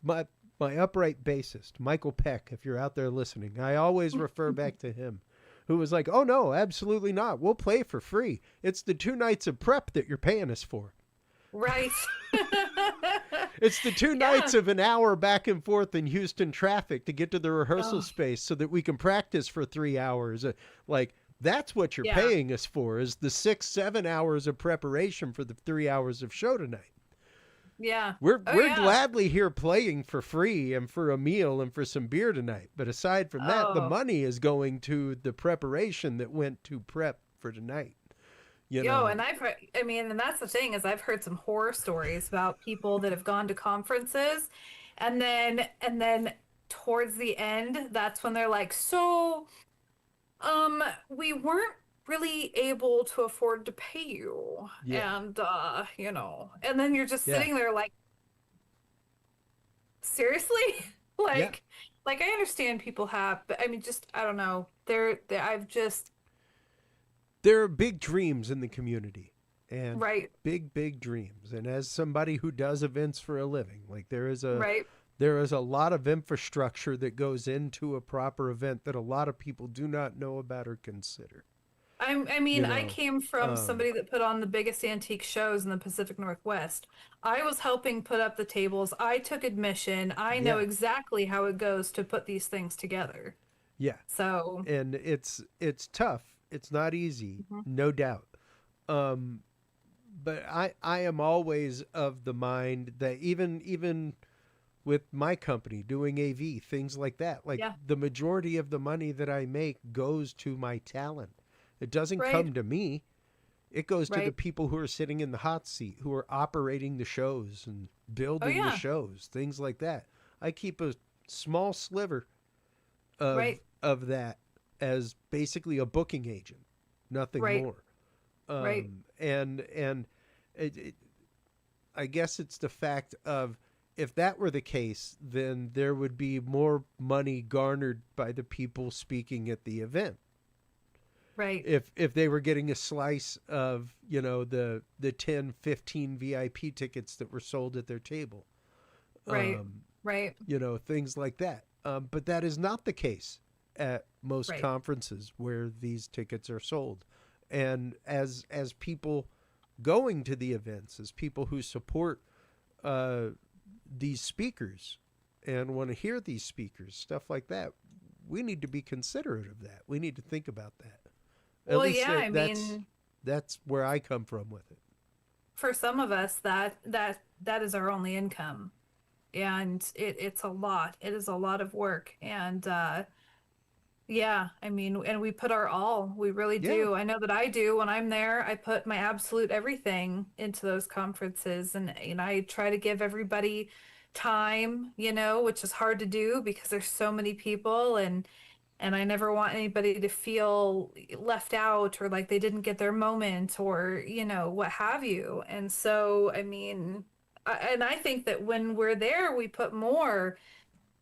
my upright bassist, Michael Peck. If you're out there listening, I always refer back to him, who was like, "Oh no, absolutely not. We'll play for free. It's the 2 nights of prep that you're paying us for." right. It's the two Yeah. nights of an hour back and forth in Houston traffic to get to the rehearsal Oh, space so that we can practice for 3 hours. Like, that's what you're yeah. paying us for is the 6, 7 hours of preparation for the 3 hours of show tonight. Yeah. We're Oh, we're yeah. gladly here playing for free and for a meal and for some beer tonight. But aside from that, the Oh, money is going to the preparation that went to prep for tonight. You yo, know, and I've heard, I mean, and that's the thing is I've heard some horror stories about people that have gone to conferences and then towards the end, that's when they're like, so, we weren't really able to afford to pay you. yeah, And and then you're just yeah, sitting there like, seriously? yeah. Like I understand people have, but I mean, just I don't know. I've just There are big dreams in the community and right, big dreams. And as somebody who does events for a living, like right. there is a lot of infrastructure that goes into a proper event that a lot of people do not know about or consider. I mean, You I know, came from um, somebody that put on the biggest antique shows in the Pacific Northwest. I was helping put up the tables. I took admission. I know yeah, exactly how it goes to put these things together. yeah. So, And it's tough. It's not easy, mhm. no doubt. Um, but I am always of the mind that even with my company doing AV, things like that, like Yeah, the majority of the money that I make goes to my talent. It doesn't right, come to me. It goes to the right. people who are sitting in the hot seat, who are operating the shows and Oh building the yeah, shows, things like that. I keep a small sliver of right, that as basically a booking agent, nothing right, more. right, And it, I guess it's the fact of if that were the case, then there would be more money garnered by the people speaking at the event. right, If they were getting a slice of, the 10, 15 VIP tickets that were sold at their table. right, Um, right, things like that. But that is not the case at most right. conferences where these tickets are sold. And as people going to the events, as people who support uh, these speakers and want to hear these speakers, stuff like that, we need to be considerate of that. We need to think about that. At Well, least yeah, I that's mean, where I come from with it. for some of us that is our only income. And it's a lot. It is a lot of work. And yeah, I mean, and we put our all. We really Yeah, do. I know that I do. When I'm there, I put my absolute everything into those conferences, and I try to give everybody time, which is hard to do because there's so many people, and I never want anybody to feel left out or like they didn't get their moment or, what have you. And so, I mean, and I think that when we're there, we put more.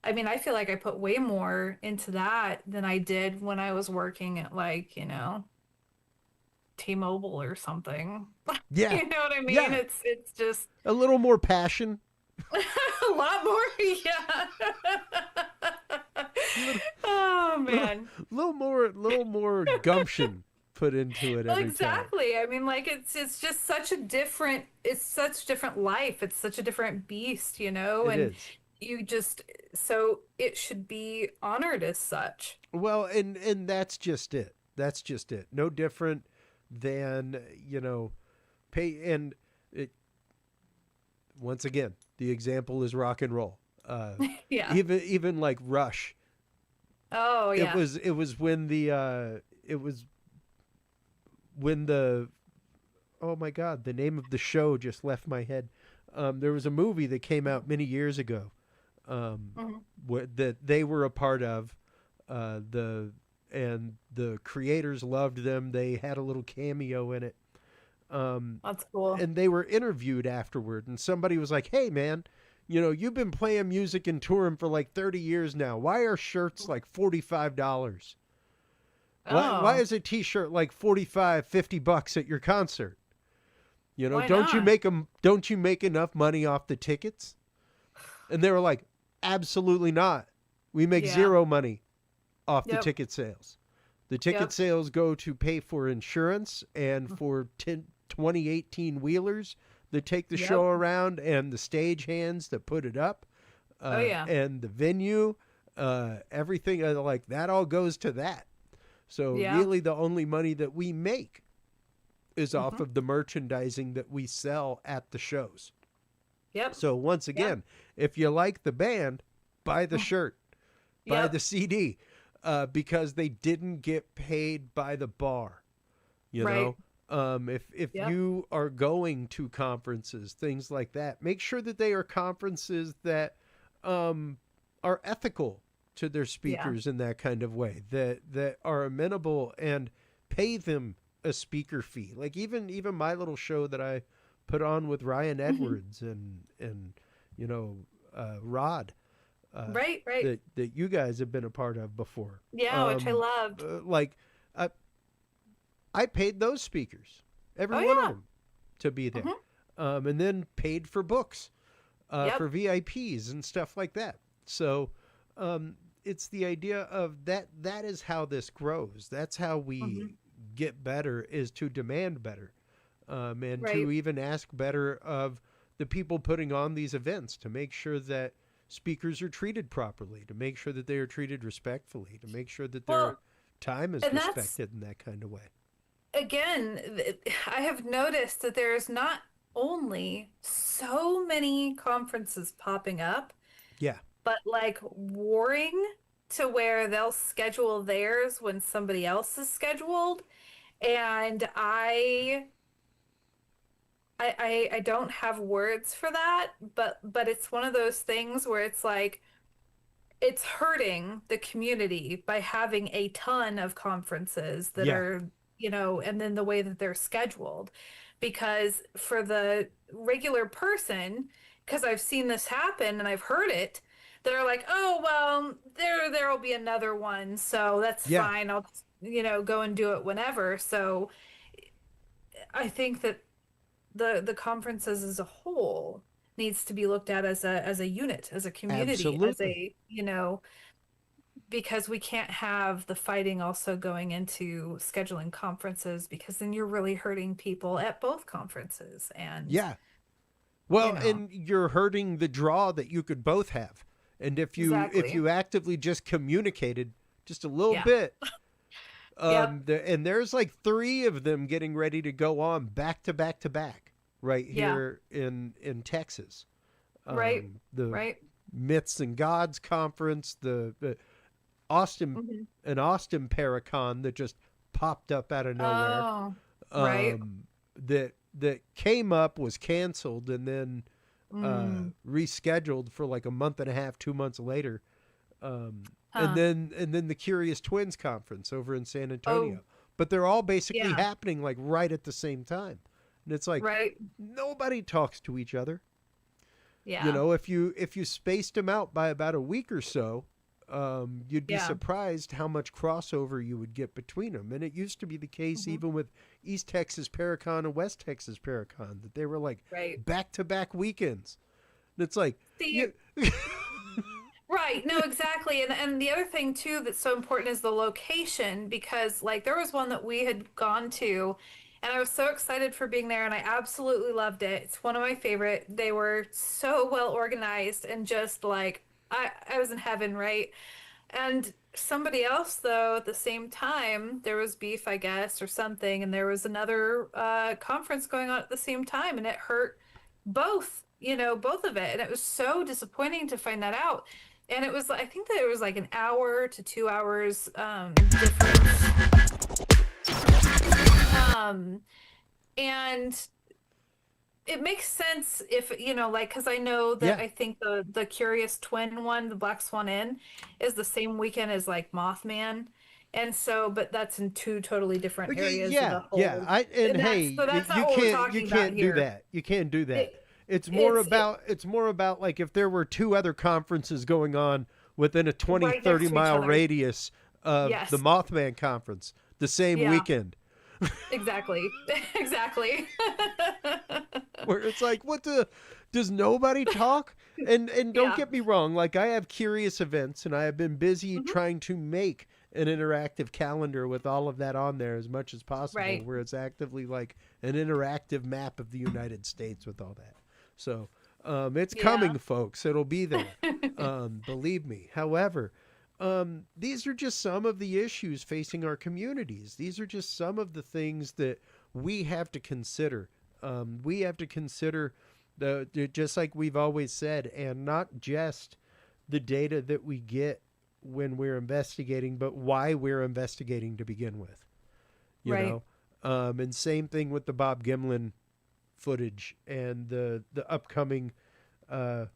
I mean, I feel like I put way more into that than I did when I was working at like, T-Mobile or something. yeah, You know what I mean? yeah. It's just A little more passion. a lot more. Yeah. little more gumption put into it Well, every time. exactly. I mean, like it's just such a different it's such different life. It's such a different beast, It and is. you just so it should be honored as such. Well, and that's just it. That's just it. No different than, pay and it once again, the example is rock and roll. Yeah. Even like Rush. Oh, yeah. It was when the oh my god, the name of the show just left my head. There was a movie that came out many years ago, Mhm. that they were a part of. The creators loved them. They had a little cameo in it. That's cool. And they were interviewed afterward, and somebody was like, "Hey, man, you've been playing music and touring for like 30 years now. Why are shirts like $45? Why Oh, is a T-shirt like 45, $50 at your concert? why Don't you not? make enough money off the tickets?" And they were like, "Absolutely not. We make Yeah. zero money off the Yep. ticket sales. The ticket Yep. sales go to pay for insurance and for 2018 wheelers that take the show Yep. around, and the stage hands that put it up, Oh, yeah. and the venue, everything like that all goes to that. So Yeah. really the only money that we make is off Hmm. of the merchandising that we sell at the shows. Yep. So once Yep. again, if you like the band, buy the shirt, buy Yep. the CD, because they didn't get paid by the bar. You Right. know, if Yep. you are going to conferences, things like that, make sure that they are conferences that are ethical to their Yeah. speakers in that kind of way, that are amenable, and pay them a speaker fee. Like even my little show that I put on with Ryan Hmm. Edwards and Rod, Right. Right. that you guys have been a part of before. Yeah, which I loved. Like I I paid those speakers, every Oh, one of yeah. them, to be there, Hmm. and then paid for books, Yep. for VIPs and stuff like that. So it's the idea of that. That is how this grows. That's how Hmm. we get better, is to demand better, and Right. to even ask better of the people putting on these events, to make sure that speakers are treated properly, to make sure that they are treated respectfully, to make sure that their Well, time is and that's respected in that kind of way. again, I have noticed that there's not only so many conferences popping up, Yeah. but like warring to where they'll schedule theirs when somebody else is scheduled. And I don't have words for that, but it's one of those things where it's like it's hurting the community by having a ton of conferences that Yeah. are, and then the way that they're scheduled. Because for the regular person, because I've seen this happen and I've heard it, that are like, oh, well, there'll be another one, so that's Yeah. fine. I'll just, go and do it whenever. So I think that the conferences as a whole needs to be looked at as a unit, as a community, as Absolutely. a, because we can't have the fighting also going into scheduling conferences, because then you're really hurting people at both conferences. And, Yeah. you Well, know, and you're hurting the draw that you could both have. And if exactly. you actively just communicated just a little Yeah. bit, Yep. and there's like three of them getting ready to go on back to back to back right Yeah. here in Texas. Right. The Right. Myths and Gods conference, the Austin Hmm. an Austin Paracon that just popped up out of nowhere. Oh, right. That came up, was canceled, and then Mm. rescheduled for like a month and a half, 2 months later. And Huh. then the Curious Twins conference over in San Oh, Antonio. But they're all basically yeah. happening like right at the same time. And it's like Right. nobody talks to each other. Yeah. If you spaced them out by about a week or so, you'd be Yeah. surprised how much crossover you would get between them. And it used to be the case Hmm. even with East Texas Paracon and West Texas Paracon, that they were like Right. back to back weekends. And it's like, See, you, right. Right. No, exactly. And the other thing too that's so important is the location because like there was one that we had gone to and I was so excited for being there and I absolutely loved it. It's one of my favorite. They were so well organized and just like I was in heaven, right? And somebody else, though, at the same time, there was beef, I guess, or something, and there was another conference going on at the same time, and it hurt both, both of it. And it was so disappointing to find that out. And it was, I think that it was like an hour to 2 hours difference. Um, and it makes sense if like because I know that Yeah. I think the Curious Twin one, the Black Swan Inn, is the same weekend as like Mothman, and so but that's in two totally different areas of Yeah, the yeah. whole. And And hey, that's you not what we're can't talking about do here. that. You can't do that. It, It's it's more about like if there were two other conferences going on within a 20 right 30 next to each mile other. radius of the Yes. Mothman conference the same Yeah. weekend. Exactly. Exactly. Where it's like what the does nobody talk? And don't Yeah. get me wrong, like I have curious events and I have been busy Hmm. trying to make an interactive calendar with all of that on there as much as possible, Right. where it's actively like an interactive map of the United States with all that. So it's Yeah. coming, folks. It'll be there. Believe me. However, these are just some of the issues facing our communities. These are just some of the things that we have to consider. We have to consider just like we've always said, and not just the data that we get when we're investigating, but why we're investigating to begin with. You Right. know, and same thing with the Bob Gimlin footage and the upcoming uh,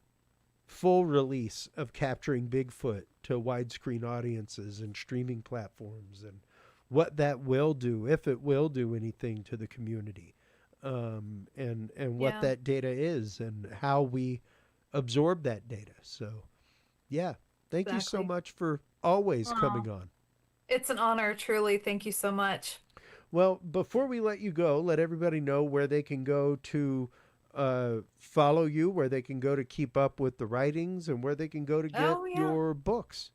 full release of capturing Bigfoot to widescreen audiences and streaming platforms, and what that will do, if it will do anything to the community, and what Yeah. that data is and how we absorb that data. So, yeah, thank you so Exactly. much for always Oh, coming on. it's an honor, truly. Thank you so much. Well, before we let you go, let everybody know where they can go to follow you, where they can go to keep up with the writings, and where they can go to get Oh, yeah. your books.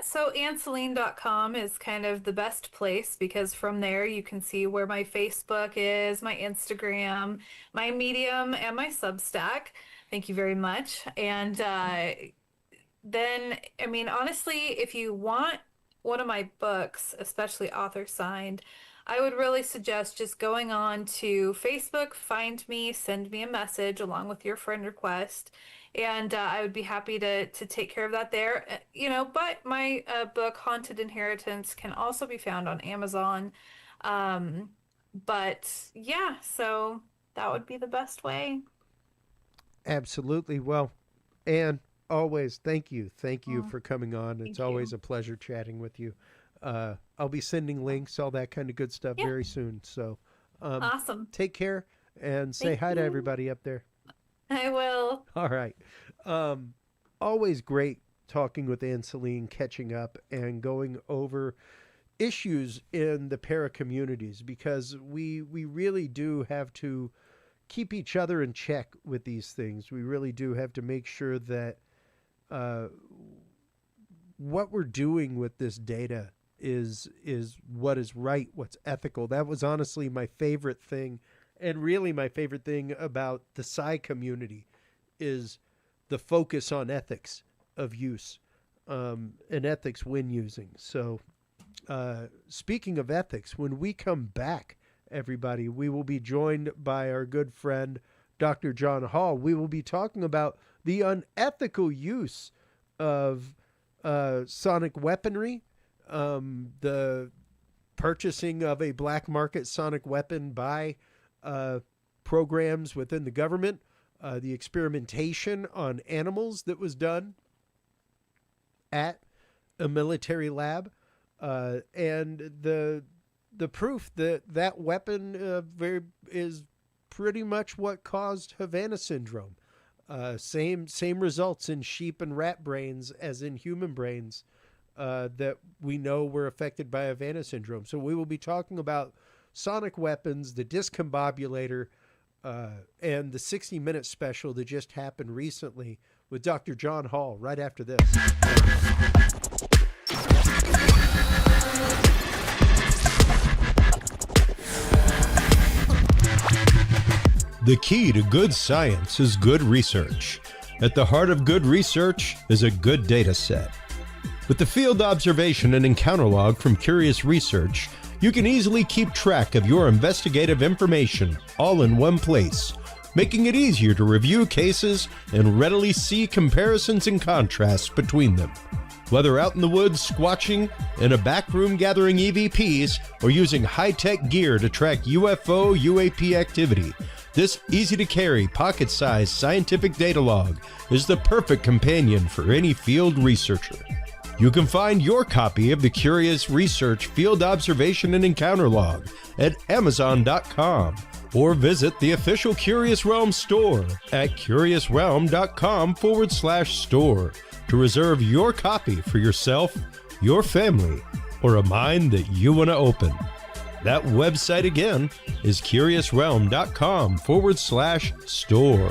So AnnSelene.com is kind of the best place because from there you can see where my Facebook is, my Instagram, my Medium, and my Substack. Thank you very much. And then, I mean, honestly, if you want one of my books, especially author signed, I would really suggest just going on to Facebook, find me, send me a message along with your friend request, and I would be happy to take care of that there. But my book, Haunted Inheritance, can also be found on Amazon. Um, but yeah, so that would be the best way. Absolutely. Well, Anne, always thank you. Thank you Oh, for coming on. It's thank always you. a pleasure chatting with you. I'll be sending links, all that kind of good stuff Yeah, very soon. So um, awesome. take care and say Thank hi to you. everybody up there. I will. All right. Um, always great talking with Ann Selene, catching up and going over issues in the para communities, because we really do have to keep each other in check with these things. We really do have to make sure that uh, what we're doing with this data is what is right, what's ethical. That was honestly my favorite thing, and really my favorite thing about the Psi community is the focus on ethics of use, and ethics when using. So, speaking of ethics, when we come back, everybody, we will be joined by our good friend Dr. John Hall. We will be talking about the unethical use of sonic weaponry, the purchasing of a black market sonic weapon by programs within the government, the experimentation on animals that was done at a military lab, and the proof that that weapon is pretty much what caused Havana Syndrome. Same results in sheep and rat brains as in human brains, that we know were affected by Havana Syndrome. So we will be talking about sonic weapons, the discombobulator, and the 60-minute special that just happened recently with Dr. John Hall right after this. The key to good science is good research. At the heart of good research is a good data set. With the field observation and encounter log from Curious Research, you can easily keep track of your investigative information all in one place, making it easier to review cases and readily see comparisons and contrasts between them. Whether out in the woods squatching, in a back room gathering EVPs, or using high-tech gear to track UFO, UAP activity, this easy-to-carry, pocket-sized scientific data log is the perfect companion for any field researcher. You can find your copy of the Curious Research Field Observation and Encounter Log at Amazon.com or visit the official Curious Realm store at curiousrealm.com/store to reserve your copy for yourself, your family, or a mind that you want to open. That website again is curiousrealm.com/store.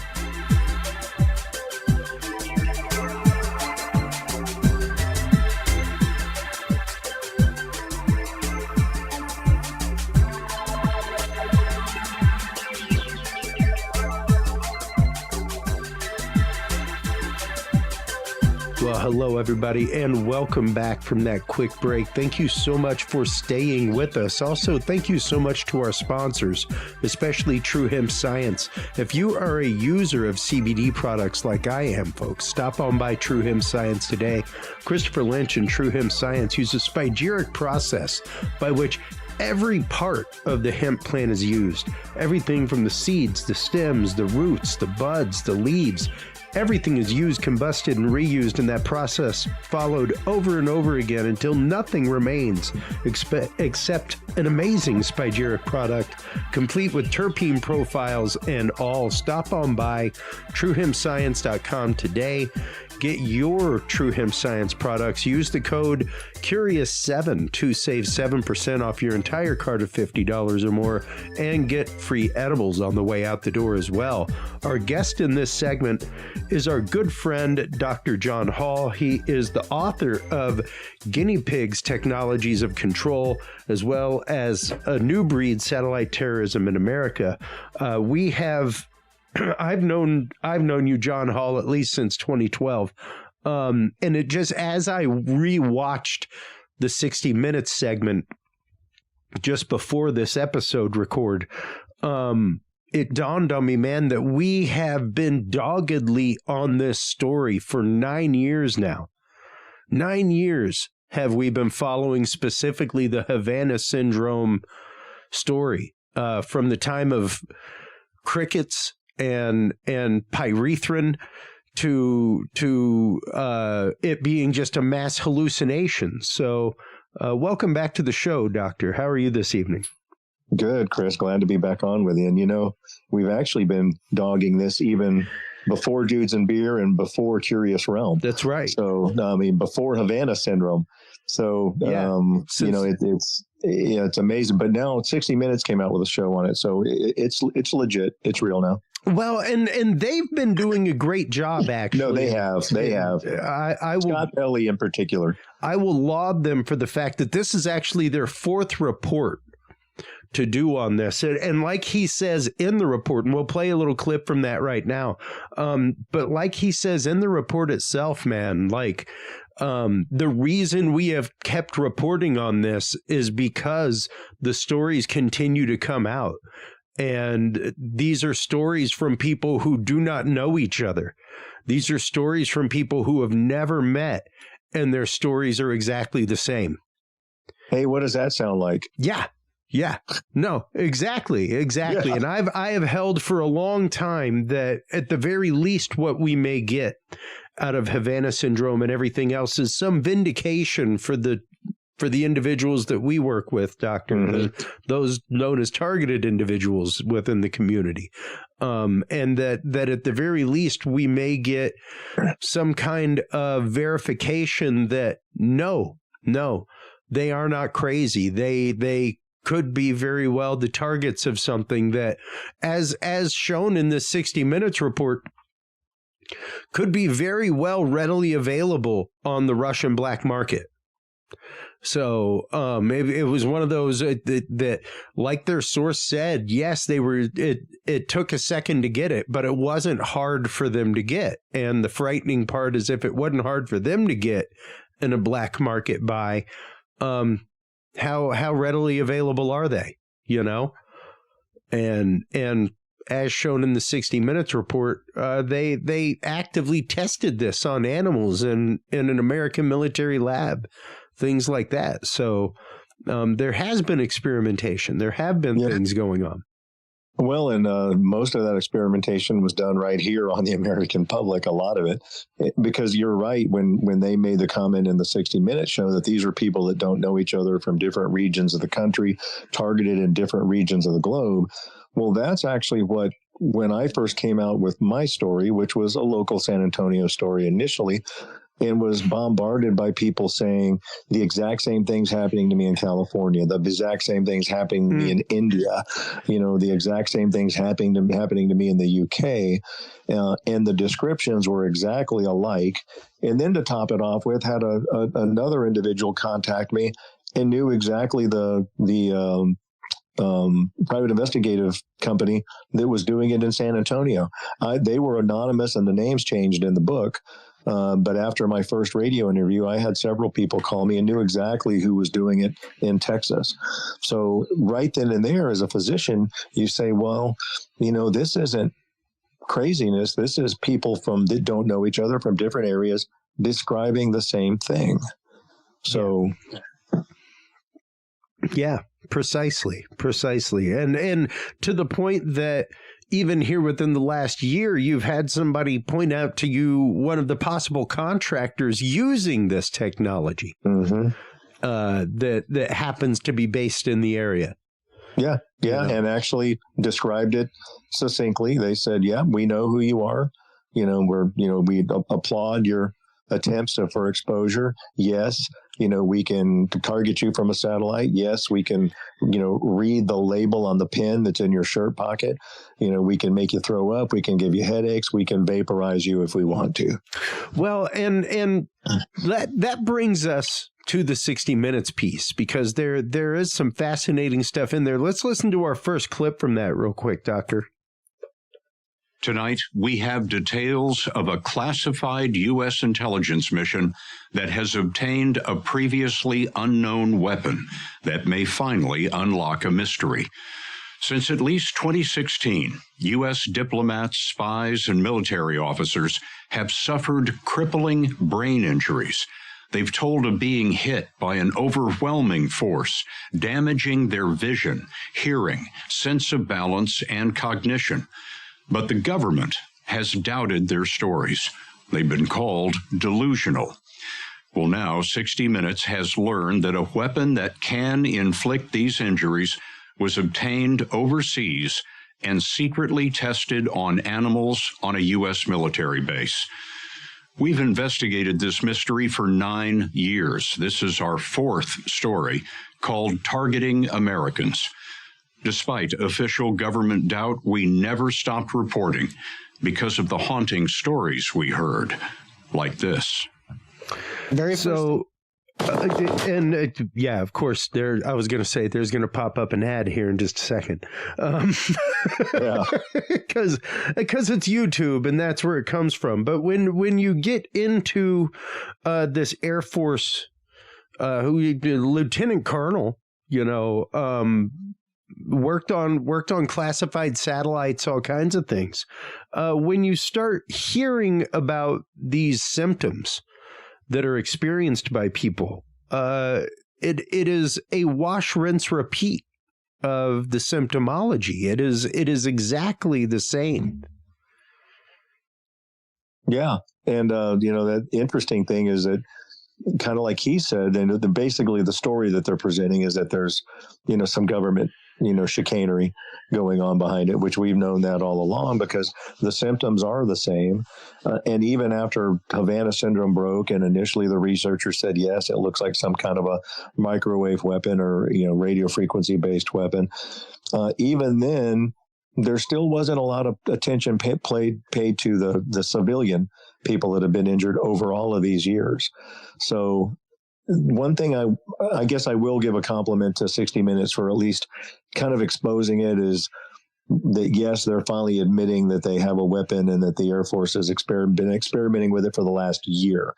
Well, hello, everybody, and welcome back from that quick break. Thank you so much for staying with us. Also, thank you so much to our sponsors, especially True Hemp Science. If you are a user of CBD products like I am, folks, stop on by True Hemp Science today. Christopher Lynch and True Hemp Science use a spagyric process by which every part of the hemp plant is used. Everything from the seeds, the stems, the roots, the buds, the leaves. Everything is used, combusted, and reused in that process, followed over and over again until nothing remains except an amazing spagyric product, complete with terpene profiles and all. Stop on by truehempscience.com today. Get your True Hemp Science products. Use the code CURIOUS7 to save 7% off your entire cart of $50 or more and get free edibles on the way out the door as well. Our guest in this segment is our good friend, Dr. John Hall. He is the author of Guinea Pigs, Technologies of Control, as well as A New Breed, Satellite Terrorism in America. I've known you, John Hall, at least since 2012. And it just, as I rewatched the 60 Minutes segment just before this episode record, it dawned on me, man, that we have been doggedly on this story for 9 years now. 9 years have we been following specifically the Havana Syndrome story, from the time of crickets and pyrethrin to it being just a mass hallucination. So welcome back to the show, Doctor. How are you this evening? Good, Chris. Glad to be back on with you. And, you know, we've actually been dogging this even before Dudes and Beer and before Curious Realm. That's right. So, I mean, before Havana Syndrome. So, you know, it's amazing. But now 60 Minutes came out with a show on it. So it's legit. It's real now. Well, and they've been doing a great job, actually. No, they have. I will, Scott Pelley in particular. I will laud them for the fact that this is actually their fourth report to do on this. And like he says in the report, and we'll play a little clip from that right now. But like he says in the report itself, man, like the reason we have kept reporting on this is because the stories continue to come out. And these are stories from people who do not know each other. These are stories from people who have never met, and their stories are exactly the same. Hey, what does that sound like? Yeah. No, exactly. Yeah. And I have held for a long time that at the very least what we may get out of Havana Syndrome and everything else is some vindication for the individuals that we work with, Doctor, those known as targeted individuals within the community. And that at the very least, we may get some kind of verification that no, they are not crazy. They could be very well the targets of something that, as shown in this 60 Minutes report, could be very well readily available on the Russian black market. So maybe it was one of those that, like their source said, yes, it took a second to get it, but it wasn't hard for them to get. And the frightening part is if it wasn't hard for them to get in a black market buy, how readily available are they, you know? And as shown in the 60 Minutes report, they actively tested this on animals in an American military lab. Things like that. So there has been experimentation. There have been things going on. Well, and most of that experimentation was done right here on the American public, a lot of it, because you're right. When they made the comment in the 60 Minutes show that these are people that don't know each other from different regions of the country, targeted in different regions of the globe. Well, that's actually what, when I first came out with my story, which was a local San Antonio story initially, and was bombarded by people saying the exact same things happening to me in California, the exact same things happening to me in India, the exact same things happening to me in the UK. And the descriptions were exactly alike. And then to top it off with, had another individual contact me and knew exactly the private investigative company that was doing it in San Antonio. They were anonymous and the names changed in the book. But after my first radio interview, I had several people call me and knew exactly who was doing it in Texas. So right then and there, as a physician, you say, well, this isn't craziness. This is people that don't know each other from different areas describing the same thing. So, yeah, precisely. And to the point that even here within the last year, you've had somebody point out to you one of the possible contractors using this technology that happens to be based in the area. Yeah. And actually described it succinctly. They said, yeah, we know who you are. We applaud your attempts for exposure. Yes. We can target you from a satellite. Yes, we can, read the label on the pen that's in your shirt pocket. We can make you throw up. We can give you headaches. We can vaporize you if we want to. Well, and that brings us to the 60 Minutes piece, because there is some fascinating stuff in there. Let's listen to our first clip from that real quick, Doctor. Tonight, we have details of a classified U.S. intelligence mission that has obtained a previously unknown weapon that may finally unlock a mystery. Since at least 2016, U.S. diplomats, spies, and military officers have suffered crippling brain injuries. They've told of being hit by an overwhelming force, damaging their vision, hearing, sense of balance, and cognition. But the government has doubted their stories. They've been called delusional. Well, now 60 Minutes has learned that a weapon that can inflict these injuries was obtained overseas and secretly tested on animals on a U.S. military base. We've investigated this mystery for 9 years. This is our fourth story, called Targeting Americans. Despite official government doubt, we never stopped reporting because of the haunting stories we heard, like this. Yeah, of course. I was going to say there's going to pop up an ad here in just a second, because it's YouTube and that's where it comes from. But when you get into this Air Force, Lieutenant Colonel, worked on classified satellites, all kinds of things. When you start hearing about these symptoms that are experienced by people, it is a wash, rinse, repeat of the symptomology. It is exactly the same. Yeah. And, that interesting thing is that, kind of like he said, and basically the story that they're presenting is that there's, some government, chicanery going on behind it, which we've known that all along because the symptoms are the same. And even after Havana Syndrome broke, and initially the researchers said, yes, it looks like some kind of a microwave weapon or, radio frequency based weapon. Even then, there still wasn't a lot of attention paid to the civilian people that have been injured over all of these years. So one thing I guess I will give a compliment to 60 Minutes for at least kind of exposing it is that, yes, they're finally admitting that they have a weapon and that the Air Force has been experimenting with it for the last year.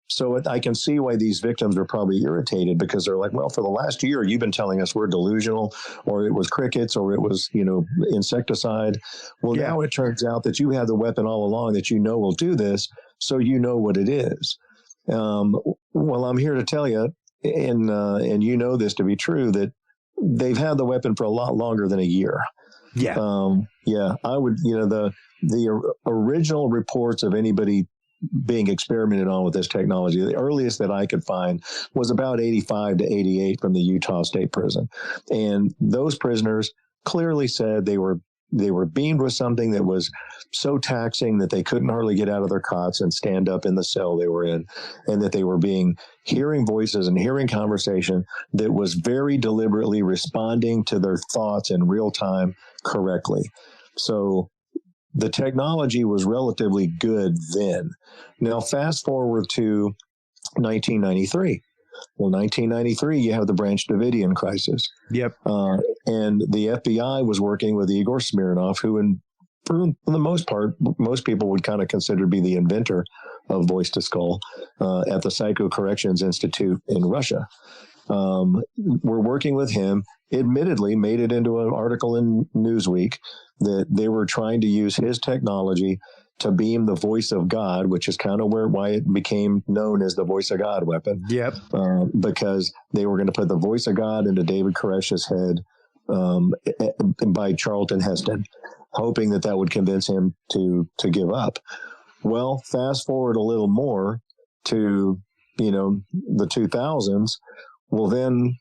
So I can see why these victims are probably irritated, because they're like, well, for the last year, you've been telling us we're delusional, or it was crickets, or it was, insecticide. Well, now it turns out that you have the weapon all along that you know will do this, so you know what it is. Well, I'm here to tell you, and you know this to be true, that they've had the weapon for a lot longer than a year. Yeah. I would, the original reports of anybody being experimented on with this technology, the earliest that I could find was about 85 to 88 from the Utah State Prison. And those prisoners clearly said they were beamed with something that was so taxing that they couldn't hardly get out of their cots and stand up in the cell they were in, and that they were hearing voices and hearing conversation that was very deliberately responding to their thoughts in real time correctly. So the technology was relatively good then. Now, fast forward to 1993. Well, 1993, you have the Branch Davidian crisis. Yep. And the FBI was working with Igor Smirnov, who, for the most part, most people would kind of consider to be the inventor of voice to skull at the Psycho Corrections Institute in Russia. We're working with him. Admittedly, made it into an article in Newsweek that they were trying to use his technology to beam the voice of God, which is kind of why it became known as the voice of God weapon. Yep. Because they were going to put the voice of God into David Koresh's head by Charlton Heston, hoping that would convince him to give up. Well, fast forward a little more to, the 2000s. Well, then,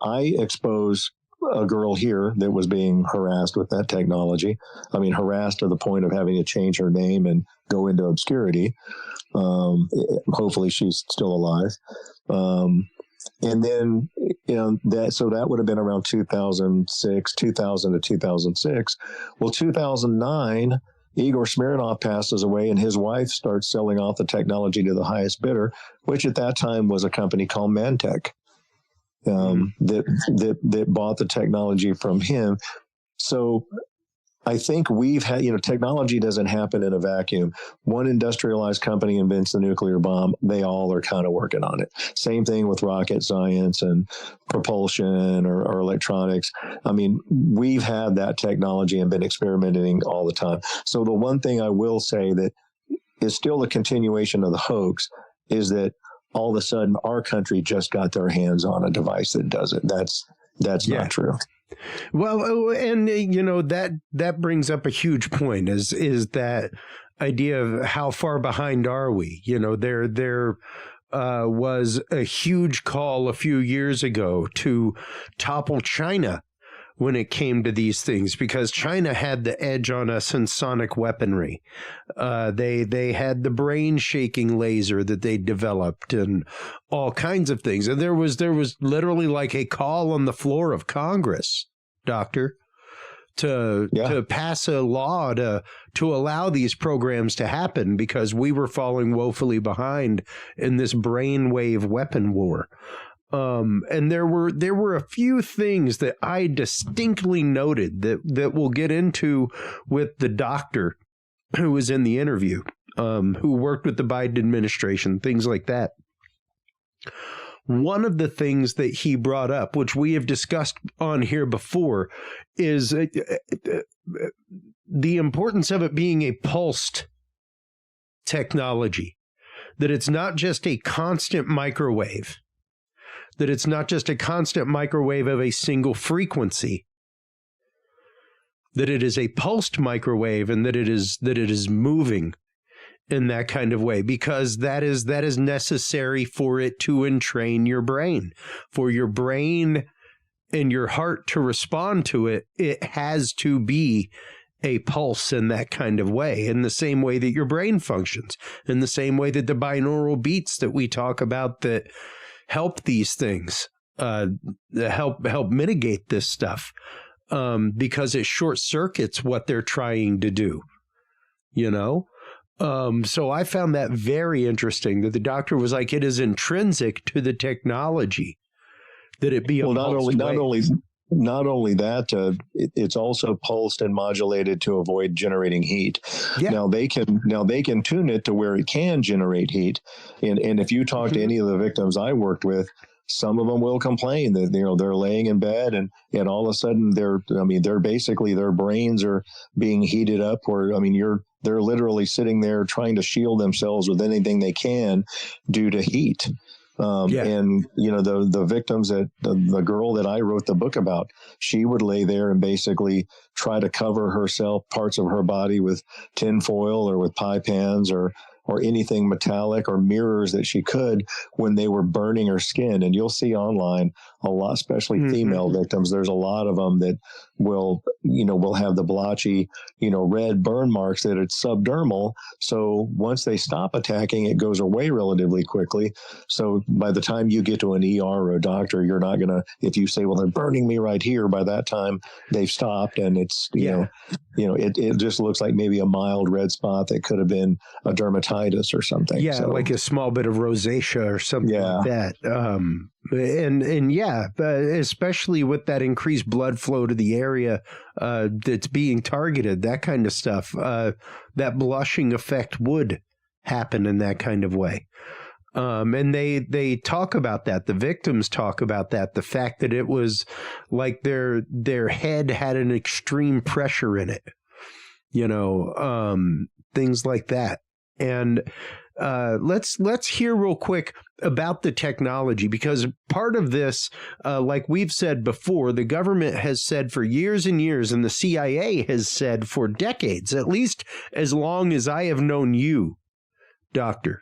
I expose a girl here that was being harassed with that technology. I mean, harassed to the point of having to change her name and go into obscurity. Hopefully she's still alive. And then, that would have been around 2000 to 2006. Well, 2009, Igor Smirnov passes away, and his wife starts selling off the technology to the highest bidder, which at that time was a company called Mantech. That bought the technology from him. So I think we've had, technology doesn't happen in a vacuum. One industrialized company invents the nuclear bomb. They all are kind of working on it. Same thing with rocket science and propulsion or electronics. I mean, we've had that technology and been experimenting all the time. So the one thing I will say that is still a continuation of the hoax is that all of a sudden our country just got their hands on a device that does it. That's not true. Well, and that brings up a huge point is that idea of how far behind are we? There was a huge call a few years ago to topple China when it came to these things, because China had the edge on us in sonic weaponry. They had the brain shaking laser that they developed and all kinds of things. And there was literally like a call on the floor of Congress, Doctor, to pass a law to allow these programs to happen, because we were falling woefully behind in this brainwave weapon war. And there were a few things that I distinctly noted that we'll get into with the doctor who was in the interview, who worked with the Biden administration, things like that. One of the things that he brought up, which we have discussed on here before, is the importance of it being a pulsed technology, that it's not just a constant microwave. That it's not just a constant microwave of a single frequency, that it is a pulsed microwave, and that it is moving in that kind of way, because that is necessary for it to entrain your brain. For your brain and your heart to respond to it, it has to be a pulse in that kind of way, in the same way that your brain functions, in the same way that the binaural beats that we talk about that help these things, help mitigate this stuff. because it short circuits what they're trying to do, you know? So I found that very interesting, that the doctor was like, it is intrinsic to the technology that it be a not only that, it's also pulsed and modulated to avoid generating heat. Yeah. Now they can tune it to where it can generate heat. And if you talk to any of the victims I worked with, some of them will complain that they're laying in bed and all of a sudden they're basically, their brains are being heated up, or they're literally sitting there trying to shield themselves with anything they can due to heat. And the victims, that the girl that I wrote the book about, she would lay there and basically try to cover herself, parts of her body, with tin foil or with pie pans or anything metallic or mirrors that she could, when they were burning her skin. And you'll see online a lot, especially female victims. There's a lot of them that will have the blotchy, red burn marks, that it's subdermal. So once they stop attacking, it goes away relatively quickly. So by the time you get to an ER or a doctor, you're not going to, if you say, well, they're burning me right here, by that time they've stopped, and it's, it just looks like maybe a mild red spot that could have been a dermatitis or something. Yeah, like a small bit of rosacea or something like that. Especially with that increased blood flow to the area that's being targeted, that kind of stuff, that blushing effect would happen in that kind of way. And they talk about that. The victims talk about that. The fact that it was like their head had an extreme pressure in it, things like that. And let's hear real quick about the technology, because part of this, like we've said before, the government has said for years and years, and the CIA has said for decades, at least as long as I have known you, Doctor,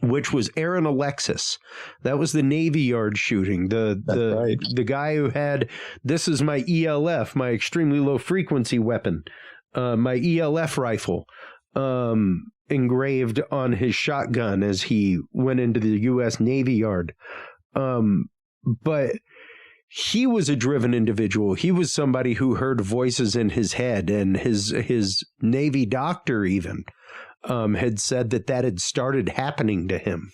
which was Aaron Alexis. That was the Navy Yard shooting. The guy who had, this is my ELF, my extremely low frequency weapon, my ELF rifle, engraved on his shotgun as he went into the U.S. Navy Yard. But he was a driven individual. He was somebody who heard voices in his head, and his Navy doctor even had said that had started happening to him.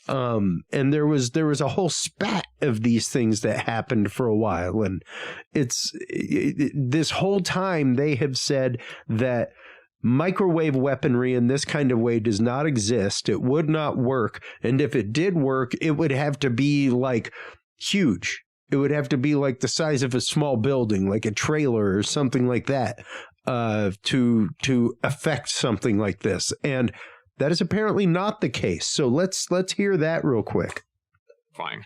And there was a whole spat of these things that happened for a while. And this whole time they have said that microwave weaponry in this kind of way does not exist. It would not work. And if it did work, it would have to be like huge. It would have to be like the size of a small building, like a trailer or something like that, to affect something like this. And that is apparently not the case. So let's hear that real quick. Fine.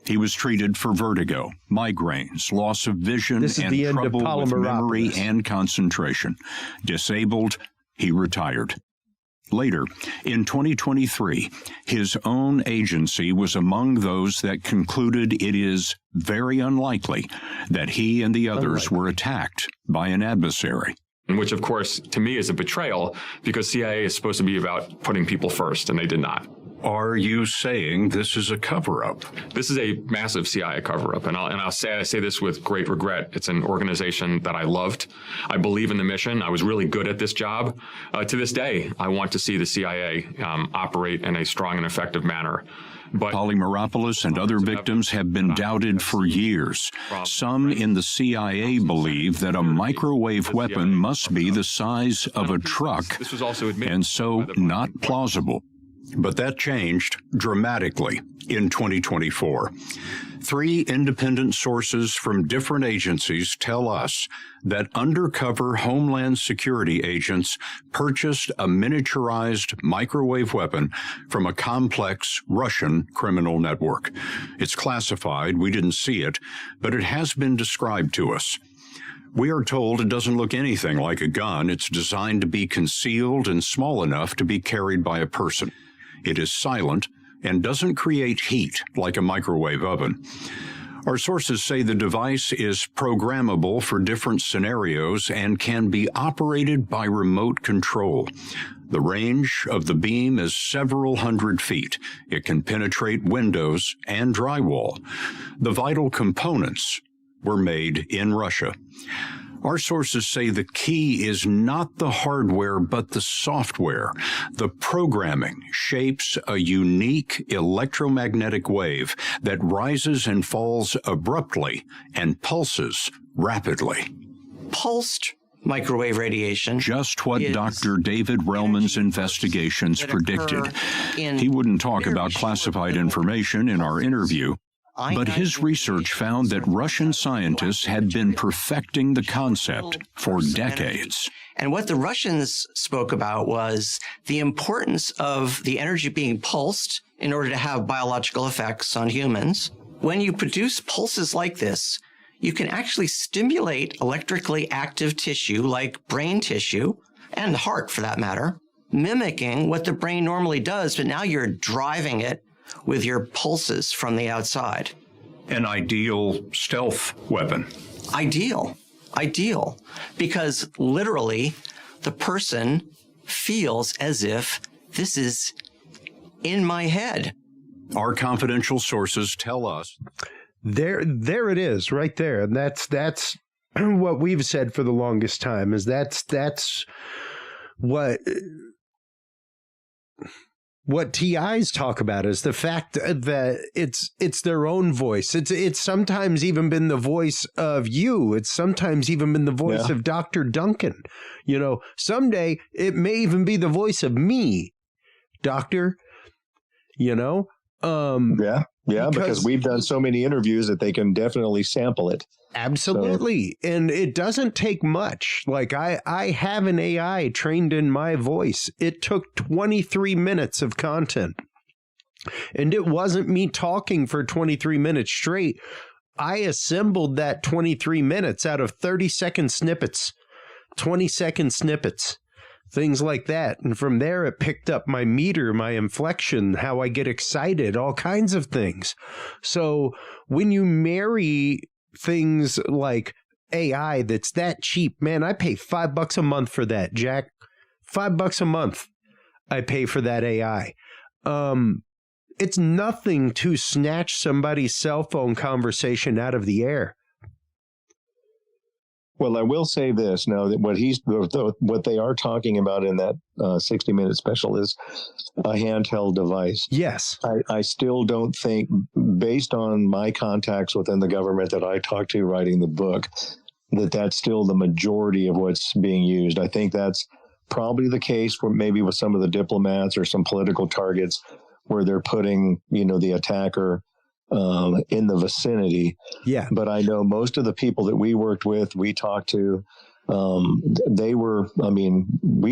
He was treated for vertigo, migraines, loss of vision, and trouble with memory and concentration. Disabled, he retired. Later, in 2023, his own agency was among those that concluded it is very unlikely that he and the others were attacked by an adversary. Which, of course, to me is a betrayal, because CIA is supposed to be about putting people first, and they did not. Are you saying this is a cover-up? This is a massive CIA cover-up, and I say this with great regret. It's an organization that I loved. I believe in the mission. I was really good at this job. To this day, I want to see the CIA operate in a strong and effective manner. But Polymeropoulos and other victims have been doubted for years. Some in the CIA believe that a microwave weapon must be the size of a truck, and so not plausible. But that changed dramatically in 2024. 3 independent sources from different agencies tell us that undercover Homeland Security agents purchased a miniaturized microwave weapon from a complex Russian criminal network. It's classified, we didn't see it, but it has been described to us. We are told it doesn't look anything like a gun. It's designed to be concealed and small enough to be carried by a person. It is silent and doesn't create heat like a microwave oven. Our sources say the device is programmable for different scenarios and can be operated by remote control. The range of the beam is several hundred feet. It can penetrate windows and drywall. The vital components were made in Russia. Our sources say the key is not the hardware, but the software. The programming shapes a unique electromagnetic wave that rises and falls abruptly and pulses rapidly. Pulsed microwave radiation. Just what Dr. David Relman's investigations predicted. He wouldn't talk about classified information in our interview, but his research found that Russian scientists had been perfecting the concept for decades. And what the Russians spoke about was the importance of the energy being pulsed in order to have biological effects on humans. When you produce pulses like this, you can actually stimulate electrically active tissue like brain tissue and the heart for that matter, mimicking what the brain normally does, but now you're driving it with your pulses from the outside. An ideal stealth weapon. Ideal. Because literally the person feels as if this is in my head. Our confidential sources tell us. There it is, right there, and that's what we've said for the longest time. Is that's what TIs talk about, is the fact that it's their own voice. It's sometimes even been the voice of you. It's sometimes even been the voice of Dr. Duncan. You know, someday it may even be the voice of me, Doctor. You know. Because we've done so many interviews that they can definitely sample it. Absolutely. So. And it doesn't take much. Like I have an AI trained in my voice. It took 23 minutes of content. And it wasn't me talking for 23 minutes straight. I assembled that 23 minutes out of 30-second snippets, 20-second snippets. Things like that. And from there, it picked up my meter, my inflection, how I get excited, all kinds of things. So when you marry things like AI that's that cheap, man, I pay $5 a month for that, Jack. $5 a month I pay for that AI. It's nothing to snatch somebody's cell phone conversation out of the air. Well, I will say this now, that what they are talking about in that 60-minute special is a handheld device. Yes. I still don't think, based on my contacts within the government that I talked to writing the book, that that's still the majority of what's being used. I think that's probably the case for maybe with some of the diplomats or some political targets where they're putting, the attacker in the vicinity. Yeah. But I know most of the people that we worked with, we talked to, we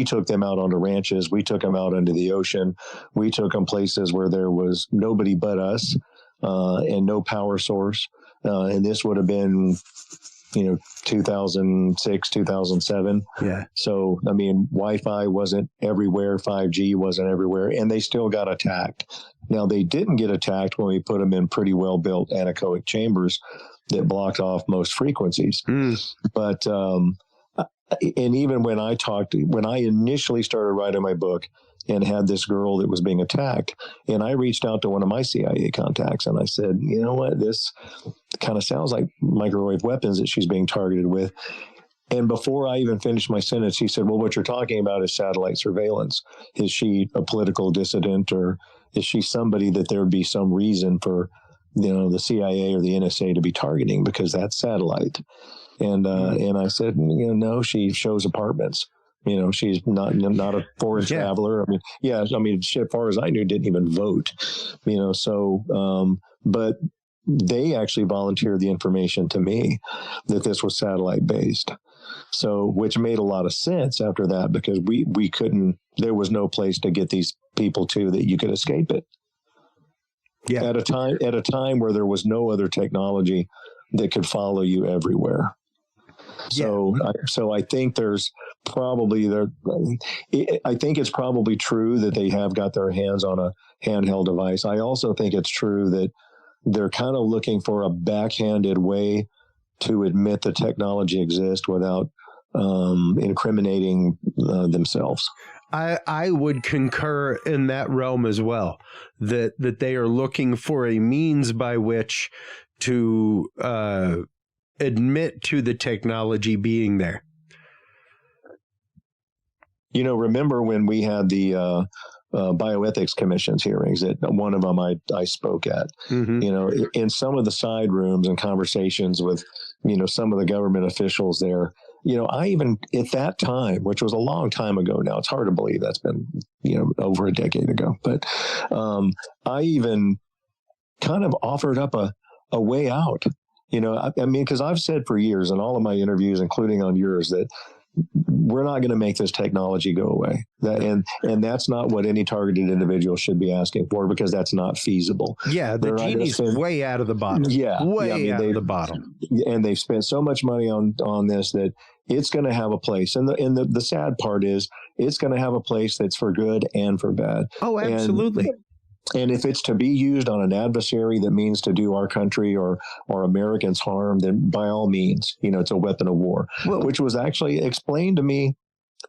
took them out onto ranches. We took them out into the ocean. We took them places where there was nobody but us, and no power source. And this would have been, 2006, 2007. Yeah. So, Wi-Fi wasn't everywhere. 5G wasn't everywhere, and they still got attacked. Now, they didn't get attacked when we put them in pretty well-built anechoic chambers that blocked off most frequencies. But, and even when I initially started writing my book and had this girl that was being attacked, and I reached out to one of my CIA contacts and I said, you know what, this kind of sounds like microwave weapons that she's being targeted with. And before I even finished my sentence, he said, well, what you're talking about is satellite surveillance. Is she a political dissident, or is she somebody that there would be some reason for, the CIA or the NSA to be targeting, because that's satellite? And I said, no, she shows apartments. She's not a foreign traveler. As far as I knew, didn't even vote. But they actually volunteered the information to me that this was satellite based. So, which made a lot of sense after that, because we couldn't. There was no place to get these people to that you could escape it. Yeah. At a time where there was no other technology that could follow you everywhere. So, I think there's probably I think it's probably true that they have got their hands on a handheld device. I also think it's true that they're kind of looking for a backhanded way to admit the technology exists without incriminating themselves. I would concur in that realm as well, that they are looking for a means by which to admit to the technology being there. You know, remember when we had the bioethics commissions hearings, that one of them I spoke at, Mm-hmm. you know, in some of the side rooms and conversations with, you know, some of the government officials there, you know, I even at that time, which was a long time ago now, it's hard to believe that's been, you know, over a decade ago, but I even kind of offered up a way out, you know, I mean, because I've said for years in all of my interviews, including on yours, that we're not going to make this technology go away. And that's not what any targeted individual should be asking for, because that's not feasible. Yeah, the genie's way out of the bottle. Yeah, way out of the bottle. And they've spent so much money on this that it's going to have a place. And the sad part is it's going to have a place that's for good and for bad. Oh, absolutely. And if it's to be used on an adversary that means to do our country or Americans harm, then by all means, you know, it's a weapon of war, which was actually explained to me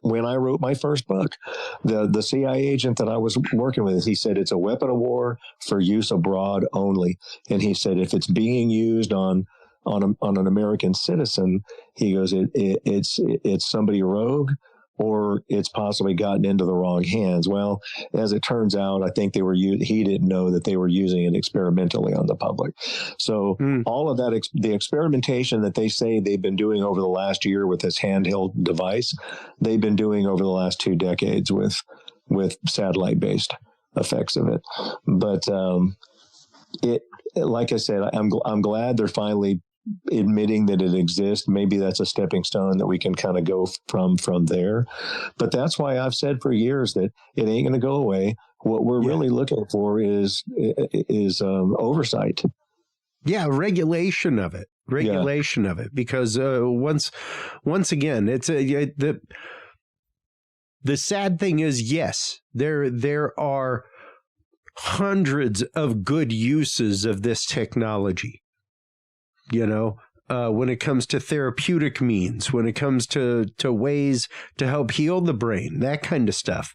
when I wrote my first book. The CIA agent that I was working with, he said, it's a weapon of war for use abroad only. And he said, if it's being used on an American citizen, he goes, it's somebody rogue, or it's possibly gotten into the wrong hands. Well, as it turns out, I think he didn't know that they were using it experimentally on the public. So all of that, the experimentation that they say they've been doing over the last year with this handheld device, they've been doing over the last 2 decades with satellite-based effects of it. But like I said, I'm glad they're finally admitting that it exists. Maybe that's a stepping stone that we can kind of go from there. But that's why I've said for years that it ain't going to go away. What we're really looking for is oversight. Yeah, regulation of it. Of it, because once again, it's the sad thing is, yes, there are hundreds of good uses of this technology. You know, when it comes to therapeutic means, when it comes to ways to help heal the brain, that kind of stuff,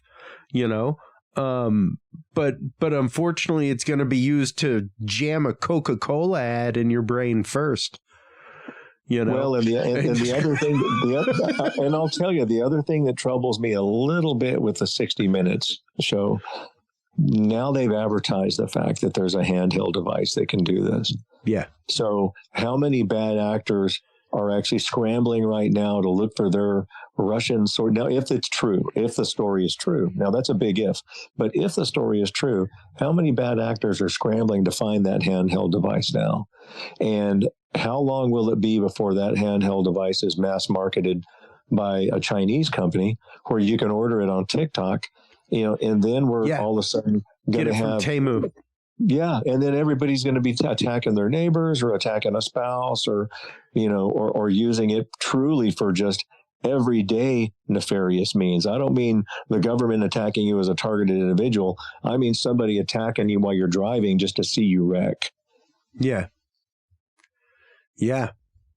you know. But unfortunately, it's going to be used to jam a Coca-Cola ad in your brain first. You know. Well, and the other thing, and I'll tell you, the other thing that troubles me a little bit with the 60 Minutes show, now they've advertised the fact that there's a handheld device that can do this. Yeah. So how many bad actors are actually scrambling right now to look for their Russian sword? Now, if it's true, if the story is true, now that's a big if, but if the story is true, how many bad actors are scrambling to find that handheld device now? And how long will it be before that handheld device is mass marketed by a Chinese company where you can order it on TikTok, you know, and then we're all of a sudden going to have Temu. Yeah. And then everybody's going to be attacking their neighbors or attacking a spouse or, you know, or using it truly for just everyday nefarious means. I don't mean the government attacking you as a targeted individual. I mean somebody attacking you while you're driving just to see you wreck. Yeah. Yeah.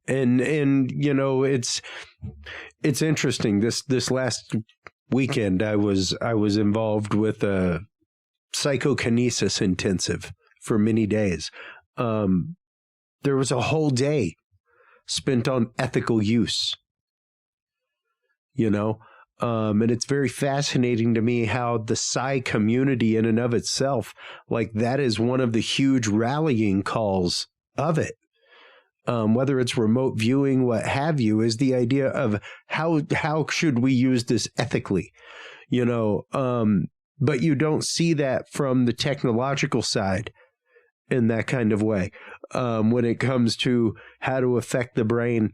And you know, it's interesting. This last weekend I was involved with a psychokinesis intensive for many days. There was a whole day spent on ethical use, you know, and it's very fascinating to me how the Psi community in and of itself, like that is one of the huge rallying calls of it. Whether it's remote viewing, what have you, is the idea of how should we use this ethically, you know, but you don't see that from the technological side in that kind of way. When it comes to how to affect the brain,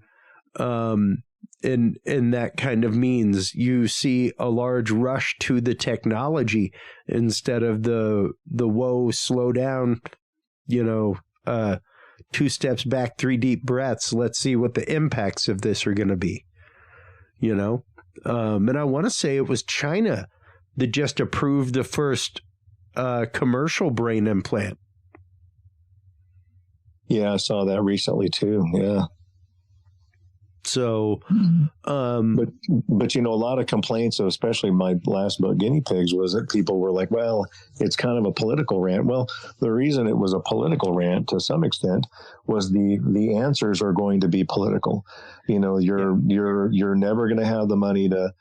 in that kind of means, you see a large rush to the technology instead of the whoa, slow down, you know, 2 steps back, 3 deep breaths. Let's see what the impacts of this are going to be, you know? And I want to say it was China that just approved the first commercial brain implant. Yeah, I saw that recently too. Yeah. So, but a lot of complaints, especially my last book, Guinea Pigs, was that people were like, well, it's kind of a political rant. Well, the reason it was a political rant to some extent was the answers are going to be political. You're never going to have the money to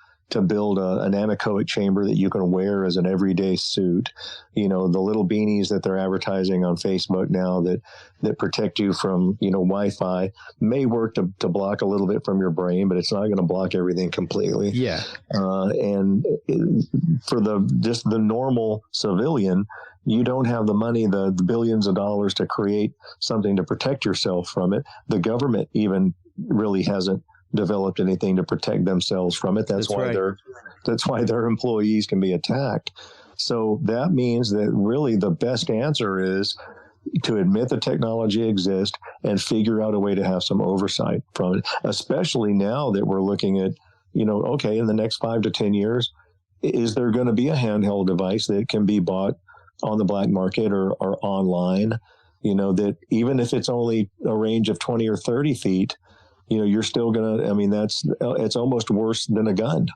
build an anechoic chamber that you can wear as an everyday suit. The little beanies that they're advertising on Facebook now that protect you from, Wi-Fi may work to block a little bit from your brain, but it's not going to block everything completely. Yeah. And for the normal civilian, you don't have the money, the billions of dollars to create something to protect yourself from it. The government even really hasn't developed anything to protect themselves from it. That's why their employees can be attacked. So that means that really the best answer is to admit the technology exists and figure out a way to have some oversight from it, especially now that we're looking at, okay, in the next 5 to 10 years, is there going to be a handheld device that can be bought on the black market or online, that even if it's only a range of 20 or 30 feet, you're still it's almost worse than a gun,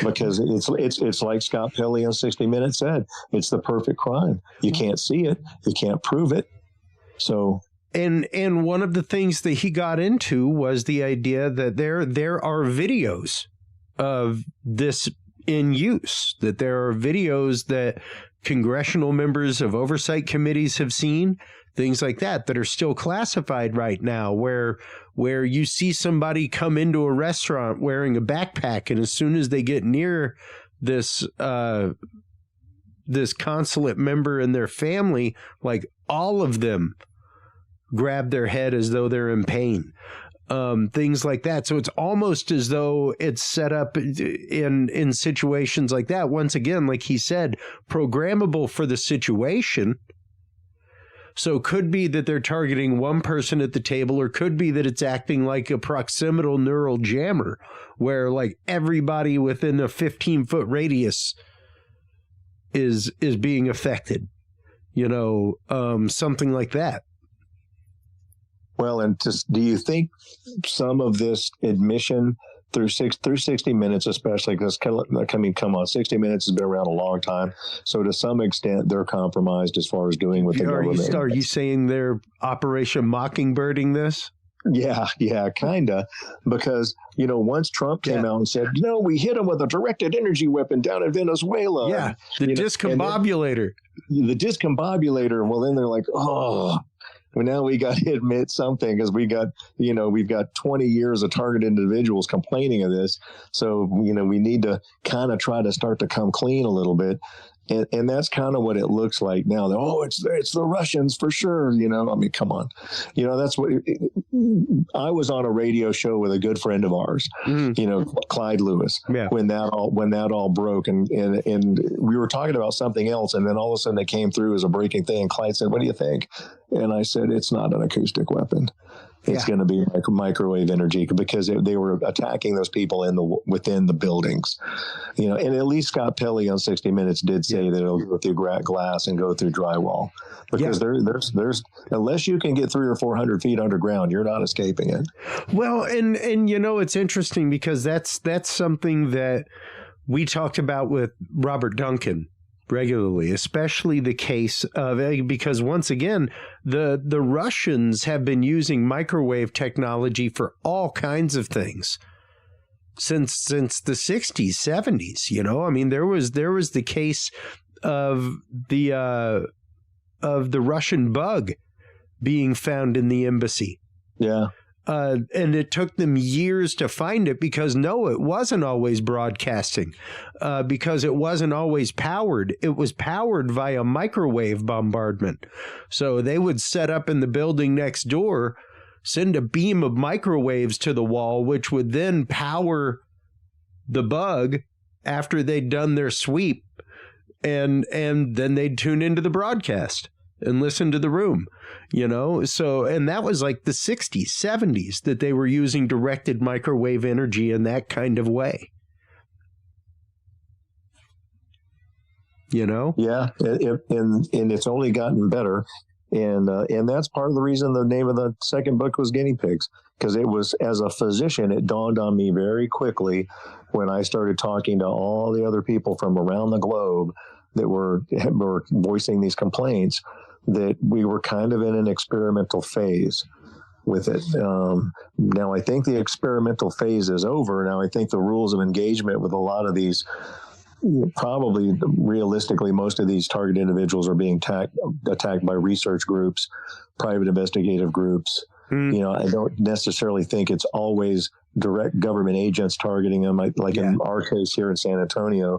because it's like Scott Pelley on 60 Minutes said, it's the perfect crime. You can't see it. You can't prove it. So. And one of the things that he got into was the idea that there are videos of this in use, that there are videos that congressional members of oversight committees have seen, things like that are still classified right now, where you see somebody come into a restaurant wearing a backpack, and as soon as they get near this consulate member and their family, like all of them grab their head as though they're in pain. Things like that. So it's almost as though it's set up in situations like that. Once again, like he said, programmable for the situation. So could be that they're targeting one person at the table, or could be that it's acting like a proximal neural jammer, where like everybody within a 15-foot radius is being affected. Something like that. Well, and do you think some of this admission through 60 Minutes, especially, because come on, 60 Minutes has been around a long time. So to some extent, they're compromised as far as doing what the government. Are you saying they're Operation Mockingbirding this? Yeah, kind of. Because, once Trump came out and said, we hit him with a directed energy weapon down in Venezuela. Yeah, the discombobulator. The discombobulator. Well, then they're like, oh. Well, now we got to admit something, because we've got 20 years of targeted individuals complaining of this. So, we need to kind of try to start to come clean a little bit. And that's kind of what it looks like now. It's the Russians for sure. Come on. That's what I was on a radio show with a good friend of ours, Clyde Lewis, when that all broke. And we were talking about something else. And then all of a sudden they came through as a breaking thing. And Clyde said, "What do you think?" And I said, "It's not an acoustic weapon. It's going to be microwave energy," because they were attacking those people within the buildings, and at least Scott Pelley on 60 Minutes did say that it'll go through glass and go through drywall, because there's unless you can get 300 or 400 feet underground, you're not escaping it. Well, and it's interesting, because that's something that we talked about with Robert Duncan regularly, especially the case of, because once again, the Russians have been using microwave technology for all kinds of things since the 60s, 70s. There was the case of the Russian bug being found in the embassy. Yeah. And it took them years to find it, because it wasn't always broadcasting, because it wasn't always powered. It was powered via microwave bombardment. So they would set up in the building next door, send a beam of microwaves to the wall, which would then power the bug after they'd done their sweep. And then they'd tune into the broadcast and listen to the room, So, and that was like the 60s, 70s that they were using directed microwave energy in that kind of way. Yeah. And it's only gotten better. And that's part of the reason the name of the second book was Guinea Pigs, because it was, as a physician, it dawned on me very quickly when I started talking to all the other people from around the globe that were voicing these complaints, that we were kind of in an experimental phase with it. Now, I think the experimental phase is over. Now, I think the rules of engagement with a lot of these, probably realistically, most of these target individuals are being attacked by research groups, private investigative groups. I don't necessarily think it's always direct government agents targeting them. In our case here in San Antonio,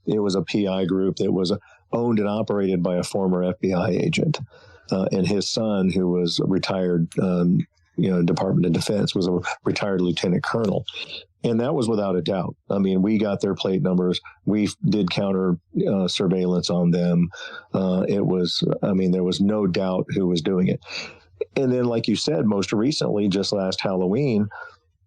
it was a PI group that was owned and operated by a former FBI agent. And his son, who was retired, Department of Defense, was a retired lieutenant colonel. And that was without a doubt. I mean, we got their plate numbers. We did counter surveillance on them. There was no doubt who was doing it. And then, like you said, most recently, just last Halloween,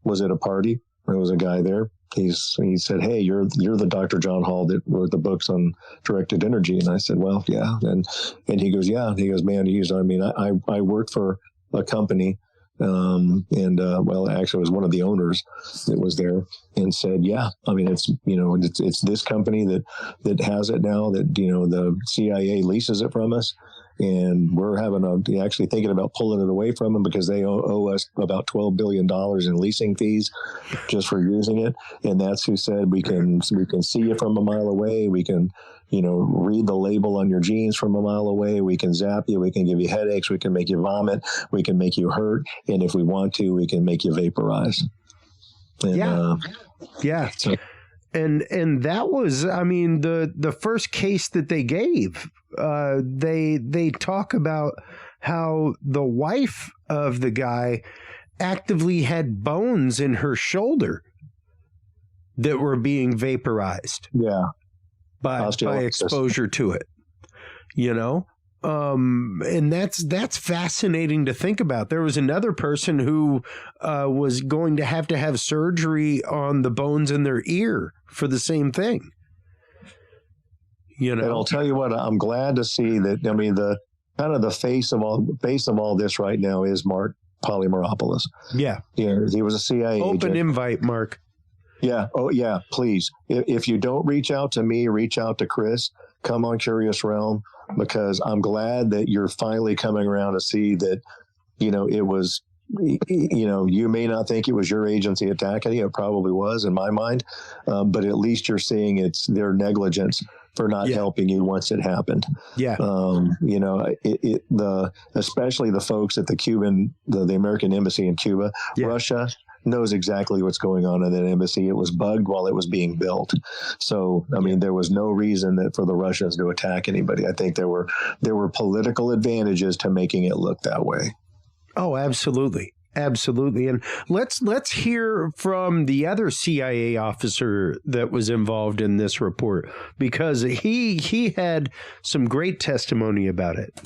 was at a party. There was a guy there. He said, "Hey, you're the Dr. John Hall that wrote the books on directed energy." And I said, "Well, yeah." And he goes, "Yeah." And he goes, "Man, I worked for a company." Actually, it was one of the owners that was there and said, "Yeah, I mean, it's this company that has it now, that, the CIA leases it from us. And we're actually thinking about pulling it away from them because they owe us about $12 billion in leasing fees just for using it." And that's who said, we can see you from a mile away. We can, read the label on your jeans from a mile away. We can zap you. We can give you headaches. We can make you vomit. We can make you hurt. And if we want to, we can make you vaporize. And, yeah. So, and that was, the first case that they gave. They talk about how the wife of the guy actively had bones in her shoulder that were being vaporized. Yeah. By exposure to it, and that's fascinating to think about. There was another person who was going to have surgery on the bones in their ear for the same thing. And I'll tell you what, I'm glad to see that. I mean, the kind of the face of all this right now is Mark Polymeropoulos. Yeah. He was a CIA Open agent. invite, Mark. Yeah. Oh, yeah. Please. If you don't reach out to me, reach out to Chris. Come on Curious Realm, because I'm glad that you're finally coming around to see that, it was, you may not think it was your agency attacking you. It probably was in my mind. But at least you're seeing it's their negligence for not helping you once it happened. Yeah. Especially the folks at the American embassy in Cuba, Russia knows exactly what's going on in that embassy. It was bugged while it was being built. So, there was no reason for the Russians to attack anybody. I think there were political advantages to making it look that way. Oh, absolutely. Absolutely. And let's hear from the other CIA officer that was involved in this report, because he had some great testimony about it.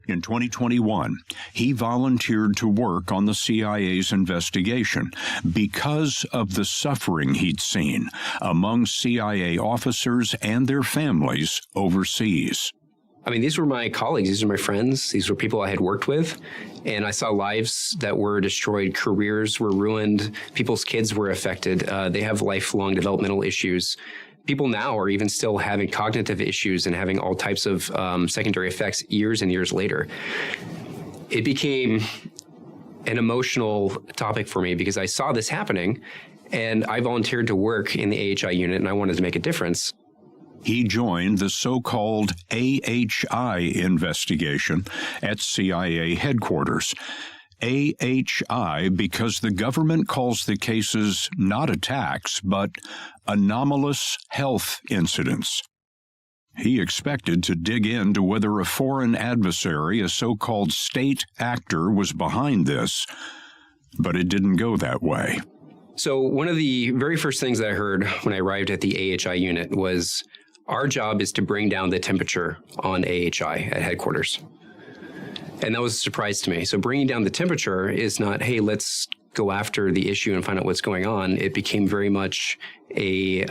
In 2021, he volunteered to work on the CIA's investigation because of the suffering he'd seen among CIA officers and their families overseas. These were my colleagues. These were my friends. These were people I had worked with. And I saw lives that were destroyed. Careers were ruined. People's kids were affected. They have lifelong developmental issues. People now are even still having cognitive issues and having all types of secondary effects years and years later. It became an emotional topic for me because I saw this happening, and I volunteered to work in the AHI unit, and I wanted to make a difference. He joined the so-called AHI investigation at CIA headquarters. AHI because the government calls the cases not attacks, but anomalous health incidents. He expected to dig into whether a foreign adversary, a so-called state actor, was behind this, but it didn't go that way. So one of the very first things that I heard when I arrived at the AHI unit was, our job is to bring down the temperature on AHI at headquarters. And that was a surprise to me. So bringing down the temperature is not, hey, let's go after the issue and find out what's going on. It became very much a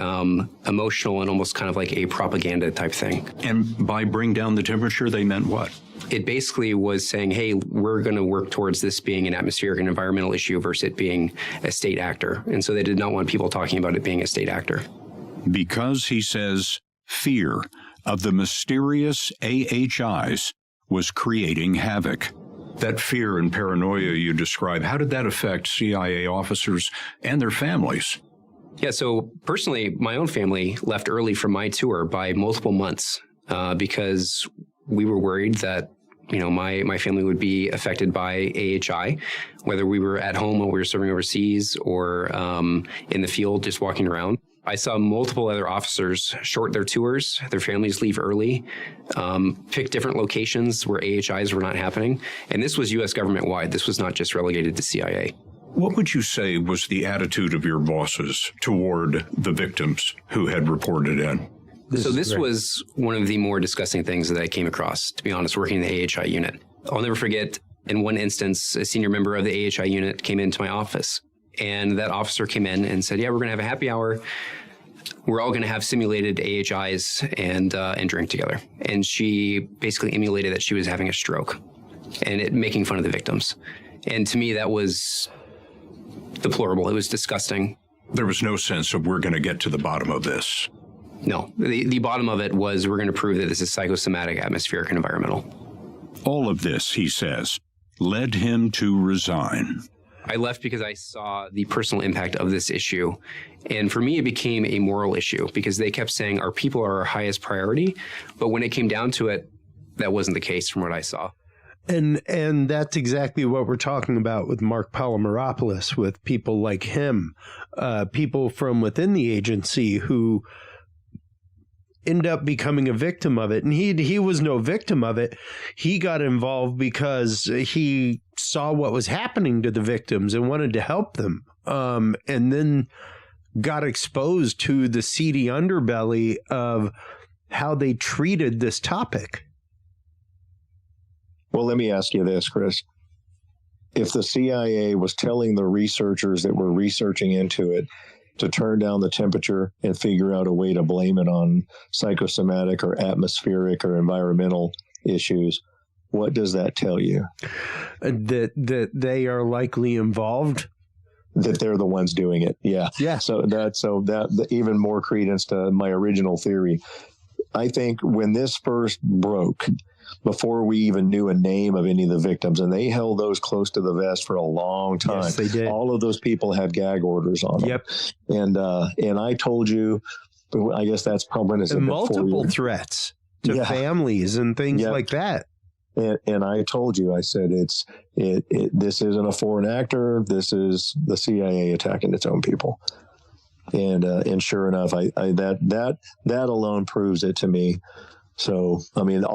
emotional and almost kind of like a propaganda type thing. And by bring down the temperature, they meant what? it basically was saying, hey, we're going to work towards this being an atmospheric and environmental issue versus it being a state actor. And so they did not want people talking about it being a state actor. Because, he says, fear of the mysterious AHIs was creating havoc. That fear and paranoia you describe, how did that affect CIA officers and their families? Yeah, so personally, my own family left early from my tour by multiple months because we were worried that, my family would be affected by AHI, whether we were at home while we were serving overseas or in the field just walking around. I saw multiple other officers short their tours, their families leave early, pick different locations where AHIs were not happening. And this was U.S. government-wide. This was not just relegated to CIA. What would you say was the attitude of your bosses toward the victims who had reported in? This was one of the more disgusting things that I came across, to be honest, working in the AHI unit. I'll never forget, in one instance, a senior member of the AHI unit came into my office. And that officer came in and said, yeah, we're going to have a happy hour. We're all going to have simulated AHIs and drink together. And she basically emulated that she was having a stroke and making fun of the victims. And to me, that was deplorable. It was disgusting. There was no sense of we're going to get to the bottom of this. No, the bottom of it was we're going to prove that this is psychosomatic, atmospheric, and environmental. All of this, he says, led him to resign. I left because I saw the personal impact of this issue. And for me, it became a moral issue because they kept saying our people are our highest priority. But when it came down to it, that wasn't the case from what I saw. And that's exactly what we're talking about with Mark Polymeropoulos, with people like him, people from within the agency who end up becoming a victim of it. And he was no victim of it. He got involved because he saw what was happening to the victims and wanted to help them. And then got exposed to the seedy underbelly of how they treated this topic. Well, let me ask you this, Chris. If the CIA was telling the researchers that were researching into it to turn down the temperature and figure out a way to blame it on psychosomatic or atmospheric or environmental issues, what does that tell you? That they are likely involved? That they're the ones doing it. Yeah. Yeah. So that even more credence to my original theory. I think when this first broke, before we even knew a name of any of the victims, and they held those close to the vest for a long time. Yes, they did. All of those people had gag orders on them. Yep. And I told you, I guess that's probably multiple threats to families and things like that. And I told you, I said, this isn't a foreign actor. This is the CIA attacking its own people. And sure enough, that alone proves it to me. So, I mean,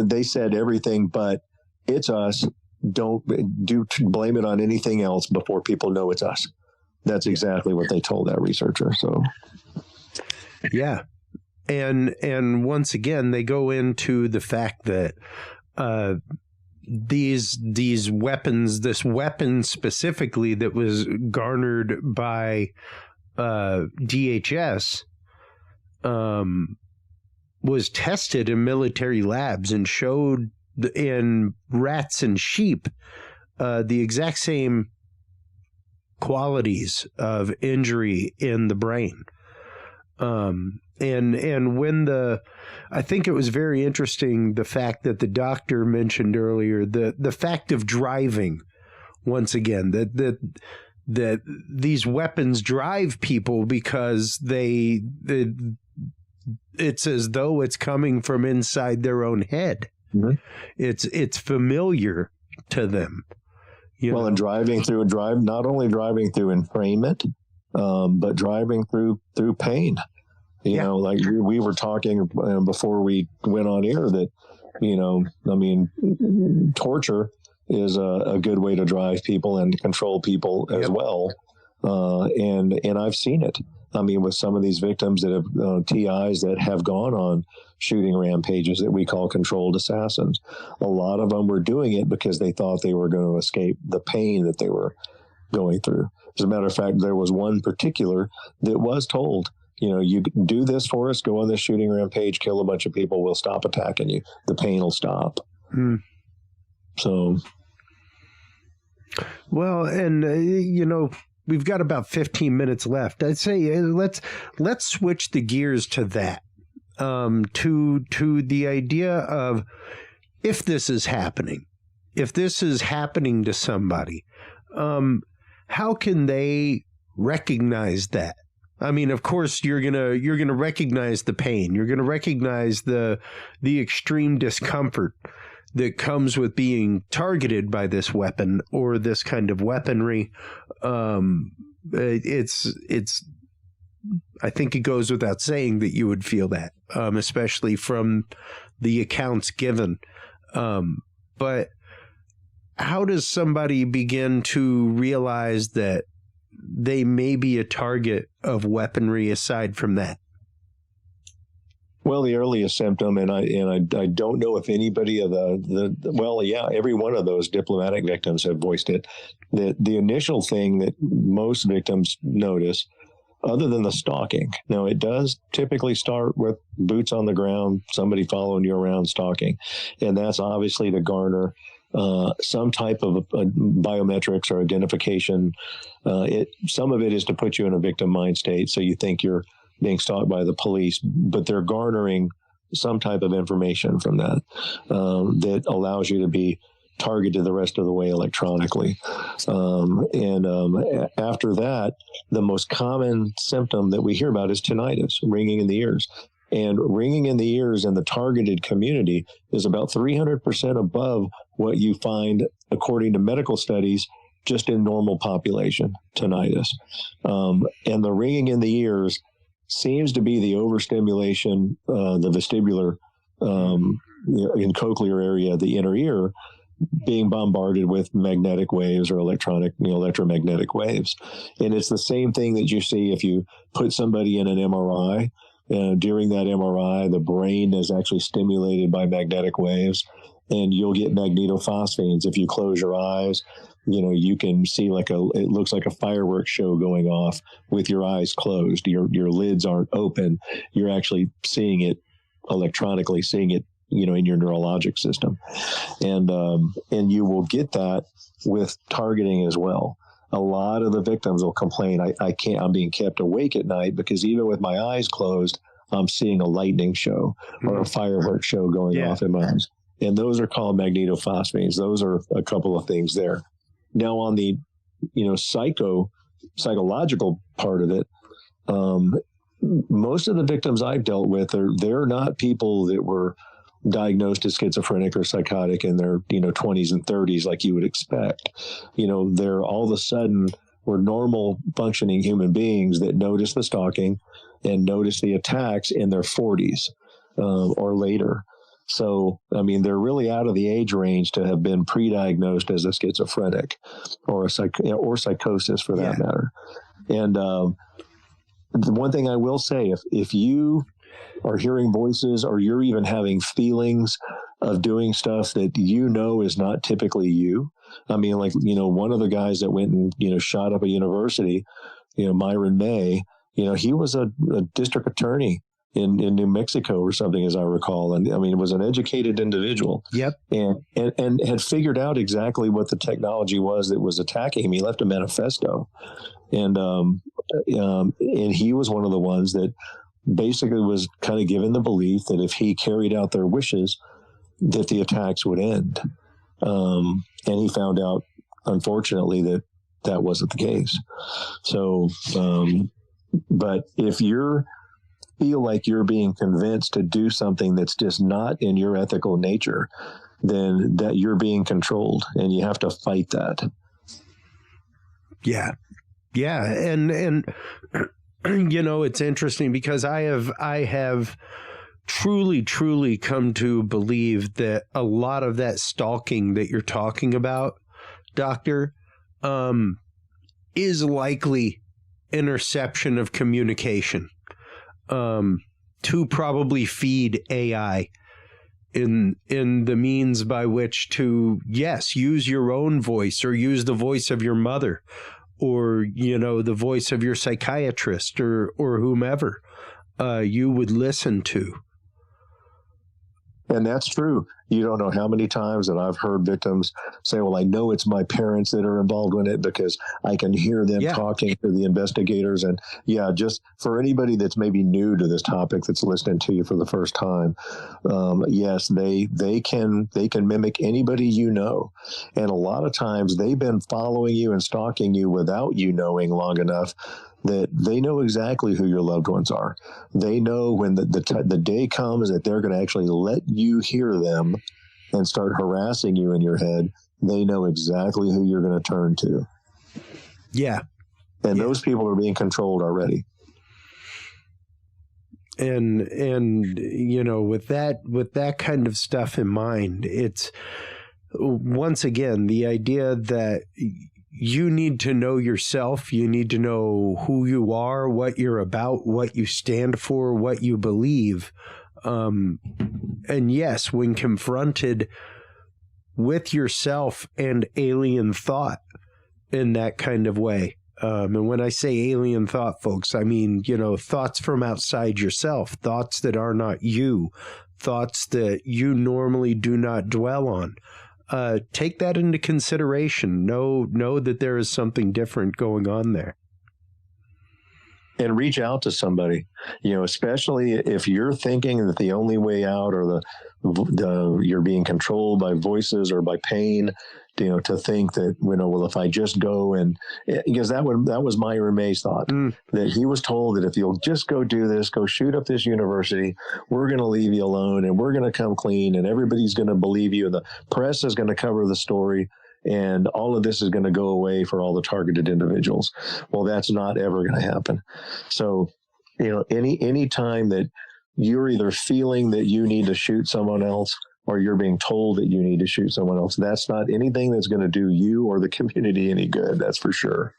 they said everything, but it's us. Don't blame it on anything else before people know it's us. That's exactly what they told that researcher. So, yeah. And once again, they go into the fact that these weapons, this weapon specifically that was garnered by DHS, was tested in military labs and showed in rats and sheep the exact same qualities of injury in the brain. And when I think it was very interesting, the fact that the doctor mentioned earlier, the fact of driving, once again, that these weapons drive people because it's as though it's coming from inside their own head. Mm-hmm. It's familiar to them. And driving through not only driving through entrainment, but driving through pain. You know, like we were talking before we went on air that, torture is a good way to drive people and control people as well. And I've seen it. I mean, with some of these victims that have TIs that have gone on shooting rampages that we call controlled assassins, a lot of them were doing it because they thought they were going to escape the pain that they were going through. As a matter of fact, there was one particular that was told, you do this for us, go on this shooting rampage, kill a bunch of people, we'll stop attacking you. The pain will stop. So, well, and we've got about 15 minutes left. I'd say let's switch the gears to that, to the idea of if this is happening to somebody, how can they recognize that? I mean, of course, you're gonna recognize the pain. You're gonna recognize the extreme discomfort that comes with being targeted by this weapon or this kind of weaponry. It's. I think it goes without saying that you would feel that, especially from the accounts given. But how does somebody begin to realize that they may be a target of weaponry aside from that? Well, the earliest symptom, and I don't know if anybody of every one of those diplomatic victims have voiced it. That the initial thing that most victims notice, other than the stalking, now it does typically start with boots on the ground, somebody following you around stalking, and that's obviously to garner some type of biometrics or identification. Some of it is to put you in a victim mind state, so you think you're being stalked by the police, but they're garnering some type of information from that that allows you to be targeted the rest of the way electronically. After that, the most common symptom that we hear about is tinnitus, ringing in the ears. And ringing in the ears in the targeted community is about 300% above what you find, according to medical studies, just in normal population tinnitus. And the ringing in the ears seems to be the overstimulation, the vestibular in cochlear area, the inner ear, being bombarded with magnetic waves or electromagnetic waves. And it's the same thing that you see if you put somebody in an MRI. During that MRI, the brain is actually stimulated by magnetic waves, and you'll get magnetophosphanes. If you close your eyes, you can see it looks like a fireworks show going off with your eyes closed. Your lids aren't open. You're actually seeing it electronically, seeing it, in your neurologic system. And you will get that with targeting as well. A lot of the victims will complain, I'm being kept awake at night because even with my eyes closed, I'm seeing a lightning show or a fireworks show going off in my eyes. And those are called magnetophosphanes. Those are a couple of things there. Now on the, psychological part of it, most of the victims I've dealt with they're not people that were diagnosed as schizophrenic or psychotic in their 20s and 30s like you would expect. They're all of a sudden were normal functioning human beings that notice the stalking and notice the attacks in their 40s or later. So, they're really out of the age range to have been pre-diagnosed as a schizophrenic or or psychosis for that matter. And the one thing I will say, if you are hearing voices or you're even having feelings of doing stuff that is not typically you. One of the guys that went and, shot up a university, Myron May, he was a district attorney in New Mexico or something, as I recall. And it was an educated individual. Yep. And had figured out exactly what the technology was that was attacking him. He left a manifesto. And he was one of the ones that basically was kind of given the belief that if he carried out their wishes, that the attacks would end. And he found out, unfortunately, that wasn't the case. So, but if you feel like you're being convinced to do something that's just not in your ethical nature, then that you're being controlled, and you have to fight that. Yeah. Yeah. And it's interesting because I have truly come to believe that a lot of that stalking that you're talking about, Doctor, is likely interception of communication to probably feed AI in the means by which to, yes, use your own voice or use the voice of your mother or, the voice of your psychiatrist or whomever you would listen to. And that's true. You don't know how many times that I've heard victims say, well, I know it's my parents that are involved in it because I can hear them talking to the investigators. And yeah, just for anybody that's maybe new to this topic that's listening to you for the first time, yes, they can mimic anybody you know. And a lot of times they've been following you and stalking you without you knowing long enough that they know exactly who your loved ones are. They know when the day comes that they're going to actually let you hear them and start harassing you in your head. They know exactly who you're going to turn to. Yeah. And those people are being controlled already. And you know, with that kind of stuff in mind, it's once again the idea that you need to know yourself. You need to know who you are, what you're about, what you stand for, what you believe. And yes, when confronted with yourself and alien thought in that kind of way. And when I say alien thought, folks, I mean, you know, thoughts from outside yourself, thoughts that are not you, thoughts that you normally do not dwell on. Take that into consideration. Know that there is something different going on there. And reach out to somebody, you know, especially if you're thinking that the only way out or you're being controlled by voices or by pain, you know, to think that, you know, well, if I just go and, because that was Myron May's thought, that he was told that if you'll just go do this, go shoot up this university, we're going to leave you alone and we're going to come clean and everybody's going to believe you and the press is going to cover the story and all of this is going to go away for all the targeted individuals. Well, that's not ever going to happen. So, you know, any time that you're either feeling that you need to shoot someone else or you're being told that you need to shoot someone else, that's not anything that's going to do you or the community any good. That's for sure.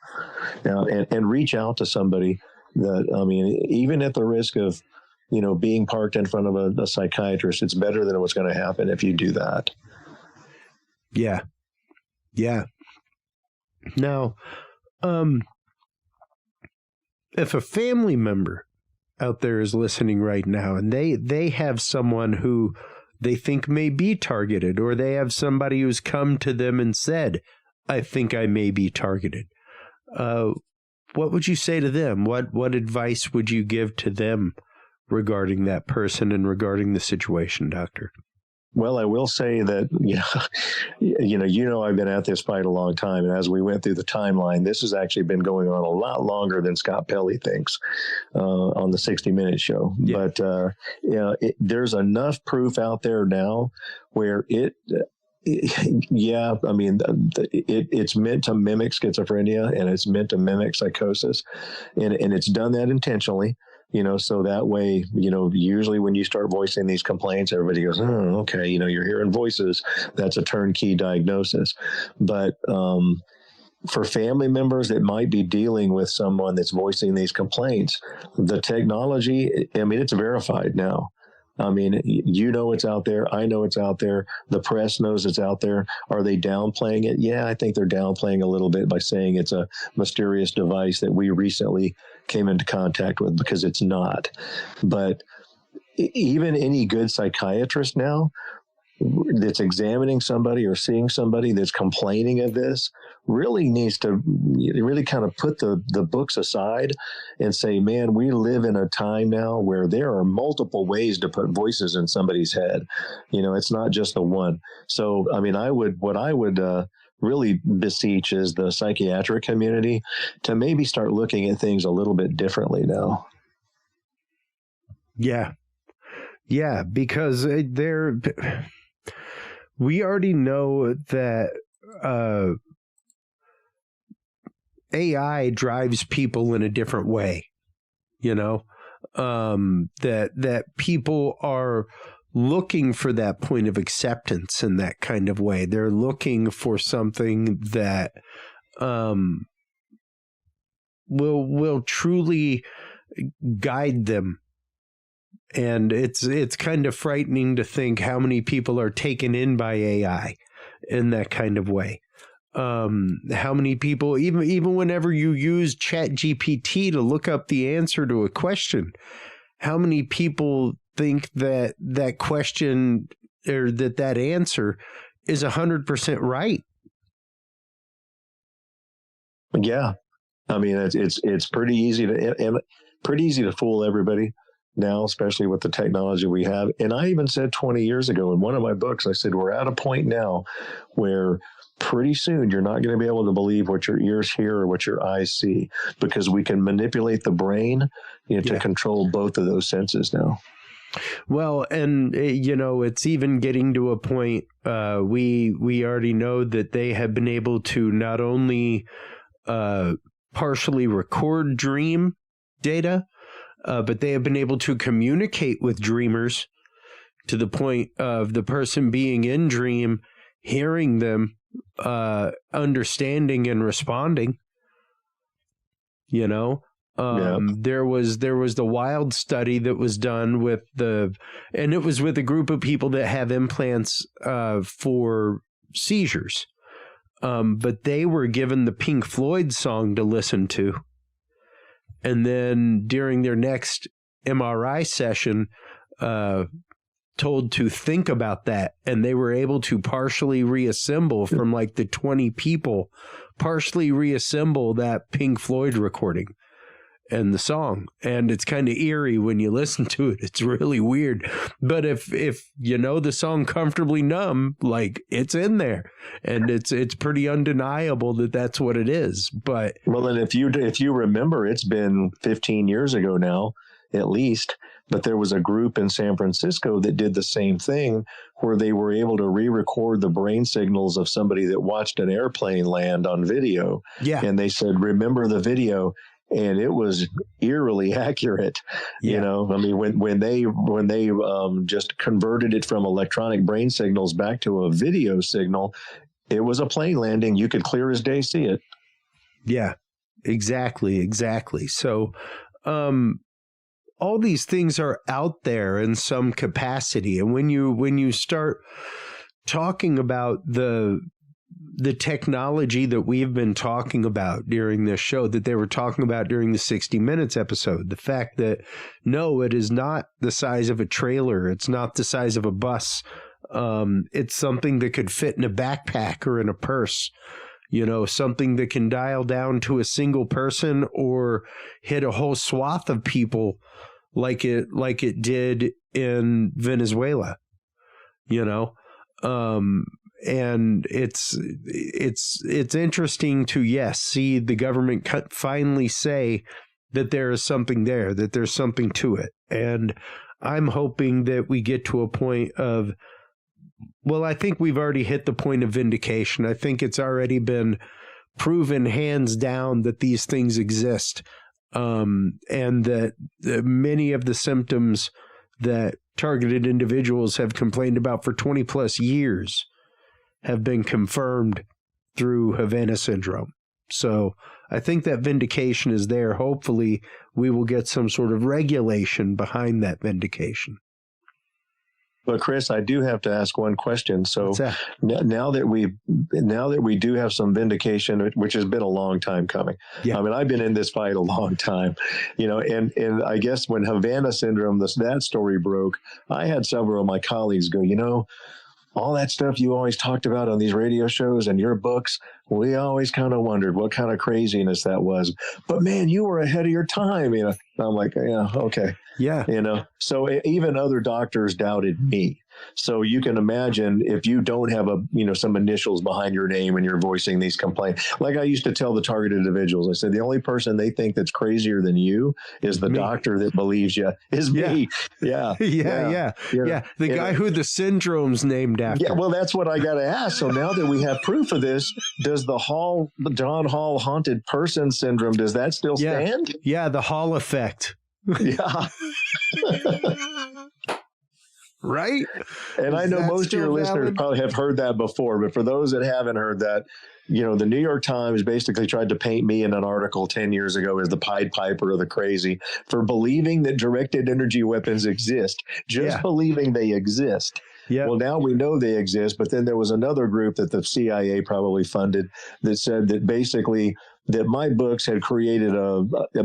Now, and reach out to somebody that, I mean, even at the risk of, you know, being parked in front of a psychiatrist, it's better than what's going to happen if you do that. Yeah. Yeah. Now, if a family member out there is listening right now and they have someone who they think may be targeted, or they have somebody who's come to them and said, I think I may be targeted, what would you say to them? What advice would you give to them regarding that person and regarding the situation, Doctor? Well, I will say that, I've been at this fight a long time. And as we went through the timeline, this has actually been going on a lot longer than Scott Pelley thinks on the 60 Minutes show. Yeah. But, there's enough proof out there now where it's meant to mimic schizophrenia and it's meant to mimic psychosis. And it's done that intentionally. You know, so that way, you know, usually when you start voicing these complaints, everybody goes, oh, okay, you know, you're hearing voices. That's a turnkey diagnosis. But for family members that might be dealing with someone that's voicing these complaints, the technology, I mean, it's verified now. I mean, you know it's out there. I know it's out there. The press knows it's out there. Are they downplaying it? Yeah, I think they're downplaying a little bit by saying it's a mysterious device that we recently came into contact with, because it's not. But even any good psychiatrist now that's examining somebody or seeing somebody that's complaining of this really needs to really kind of put the books aside and say, man, we live in a time now where there are multiple ways to put voices in somebody's head. You know, it's not just the one. So, I mean, what I would really beseech is the psychiatric community to maybe start looking at things a little bit differently now. Yeah. Yeah, because we already know that AI drives people in a different way, you know, that people are looking for that point of acceptance in that kind of way. They're looking for something that will truly guide them. And it's kind of frightening to think how many people are taken in by AI in that kind of way. How many people, even whenever you use ChatGPT to look up the answer to a question, how many people think that question or that answer is 100% right. Yeah. I mean, it's pretty easy to fool everybody now, especially with the technology we have. And I even said 20 years ago in one of my books, I said, we're at a point now where pretty soon you're not going to be able to believe what your ears hear or what your eyes see, because we can manipulate the brain to control both of those senses now. Well, and it's even getting to a point, we already know that they have been able to not only partially record dream data, but they have been able to communicate with dreamers to the point of the person being in dream, hearing them, understanding and responding. There was the wild study that was done and it was with a group of people that have implants for seizures. But they were given the Pink Floyd song to listen to. And then during their next MRI session, told to think about that. And they were able to partially reassemble from like the 20 people, partially reassemble that Pink Floyd recording and the song. And it's kind of eerie when you listen to it. It's really weird. But if you know the song Comfortably Numb, like, it's in there, and it's pretty undeniable that that's what it is. But well, and if you remember, it's been 15 years ago now, at least, but there was a group in San Francisco that did the same thing, where they were able to re-record the brain signals of somebody that watched an airplane land on video. Yeah. And they said, remember the video. And it was eerily accurate. I mean, when they just converted it from electronic brain signals back to a video signal, it was a plane landing. You could clear as day see it. Yeah, exactly. So, all these things are out there in some capacity, and when you start talking about the technology that we've been talking about during this show, that they were talking about during the 60 Minutes episode, the fact that, no, it is not the size of a trailer. It's not the size of a bus. It's something that could fit in a backpack or in a purse, something that can dial down to a single person or hit a whole swath of people like it did in Venezuela, and it's interesting to, see the government finally say that there is something there, that there's something to it. And I'm hoping that we get to a point of, well, I think we've already hit the point of vindication. I think it's already been proven hands down that these things exist, and that many of the symptoms that targeted individuals have complained about for 20 plus years have been confirmed through Havana Syndrome. So I think that vindication is there. Hopefully we will get some sort of regulation behind that vindication. But Chris, I do have to ask one question. So now that we do have some vindication, which has been a long time coming. Yeah. I mean, I've been in this fight a long time, and I guess when Havana Syndrome, that story broke, I had several of my colleagues go, all that stuff you always talked about on these radio shows and your books, we always kind of wondered what kind of craziness that was. But man, you were ahead of your time. I'm like, yeah, okay. Yeah. So even other doctors doubted me. So you can imagine if you don't have some initials behind your name and you're voicing these complaints. Like I used to tell the targeted individuals, I said, the only person they think that's crazier than you is the doctor that believes you is me. Yeah. The guy who the syndrome's named after. Yeah. Well, that's what I got to ask. So now that we have proof of this, does the John Hall haunted person syndrome, does that still stand? Yeah. The Hall effect. Yeah. Right? And I know most of your listeners probably have heard that before, but for those that haven't heard that, the New York Times basically tried to paint me in an article 10 years ago as the Pied Piper of the crazy for believing that directed energy weapons exist, believing they exist. Yeah. Well, now we know they exist, but then there was another group that the CIA probably funded that said that basically that my books had created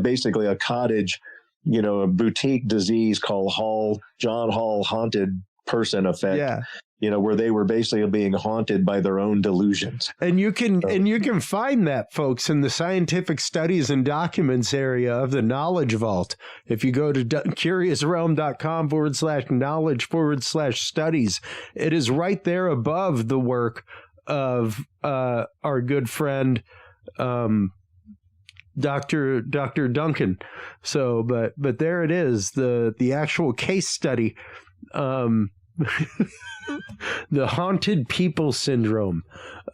basically a cottage, a boutique disease called John Hall haunted person effect. Yeah. where they were basically being haunted by their own delusions. And you can find that, folks, in the scientific studies and documents area of the Knowledge Vault. If you go to curiousrealm.com/knowledge/studies, it is right there above the work of our good friend Dr. Duncan. So, but there it is, the actual case study. The haunted people syndrome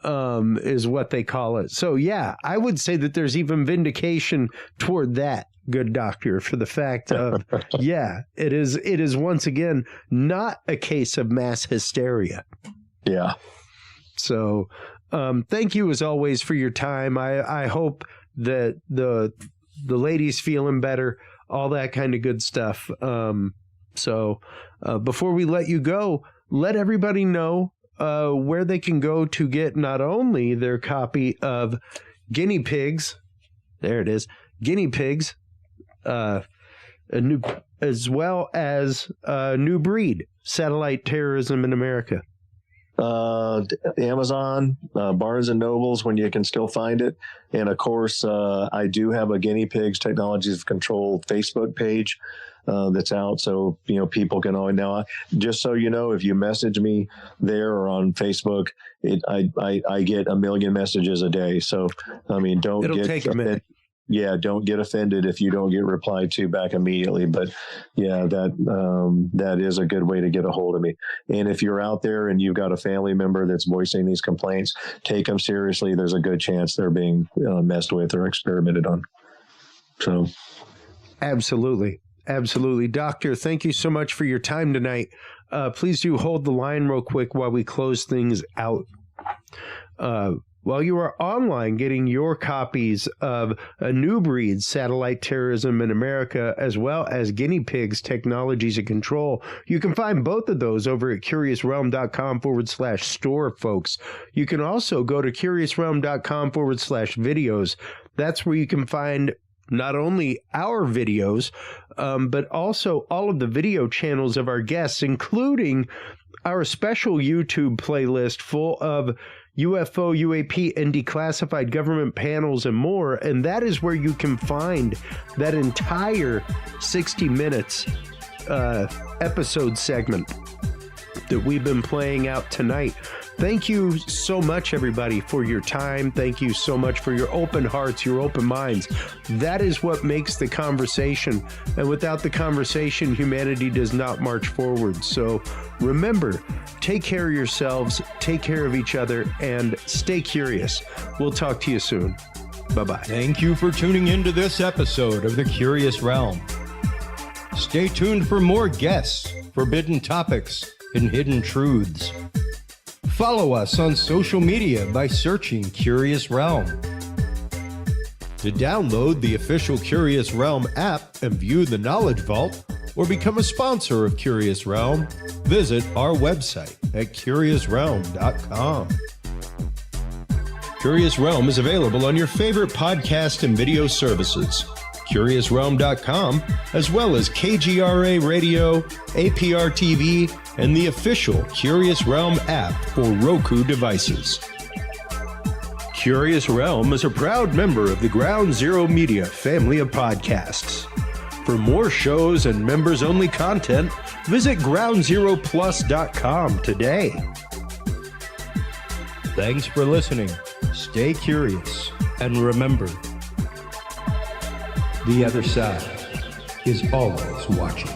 is what they call it. So yeah, I would say that there's even vindication toward that, good doctor, for the fact of, yeah, it is once again not a case of mass hysteria. Yeah. So thank you as always for your time. I hope that the lady's feeling better, all that kind of good stuff. So before we let you go, let everybody know where they can go to get not only their copy of Guinea Pigs, there it is, Guinea Pigs, as well as a New Breed, Satellite Terrorism in America. Amazon, Barnes and Nobles, when you can still find it. And of course, I do have a Guinea Pigs Technologies of Control Facebook page that's out. So, people can always now, just so you know, if you message me there or on Facebook, I get 1 million messages a day. So, I mean, It'll take a minute. Yeah, don't get offended if you don't get replied to back immediately. But yeah, that is a good way to get a hold of me. And if you're out there and you've got a family member that's voicing these complaints, take them seriously. There's a good chance they're being messed with or experimented on. So, absolutely. Doctor, thank you so much for your time tonight. Please do hold the line real quick while we close things out. While you are online getting your copies of A New Breed, Satellite Terrorism in America, as well as Guinea Pigs, Technologies of Control, you can find both of those over at curiousrealm.com/store, folks. You can also go to curiousrealm.com/videos. That's where you can find not only our videos, but also all of the video channels of our guests, including our special YouTube playlist full of UFO, UAP, and declassified government panels and more. And that is where you can find that entire 60 minutes episode segment that we've been playing out tonight. Thank you so much, everybody, for your time. Thank you so much for your open hearts, your open minds. That is what makes the conversation. And without the conversation, humanity does not march forward. So remember, take care of yourselves, take care of each other, and stay curious. We'll talk to you soon. Bye-bye. Thank you for tuning into this episode of The Curious Realm. Stay tuned for more guests, forbidden topics, and hidden truths. Follow us on social media by searching Curious Realm. To download the official Curious Realm app and view the Knowledge Vault, or become a sponsor of Curious Realm, visit our website at curiousrealm.com. Curious Realm is available on your favorite podcast and video services, curiousrealm.com, as well as KGRA Radio, APR TV, and the official Curious Realm app for Roku devices. Curious Realm is a proud member of the Ground Zero Media family of podcasts. For more shows and members-only content, visit groundzeroplus.com today. Thanks for listening. Stay curious, and remember, the other side is always watching.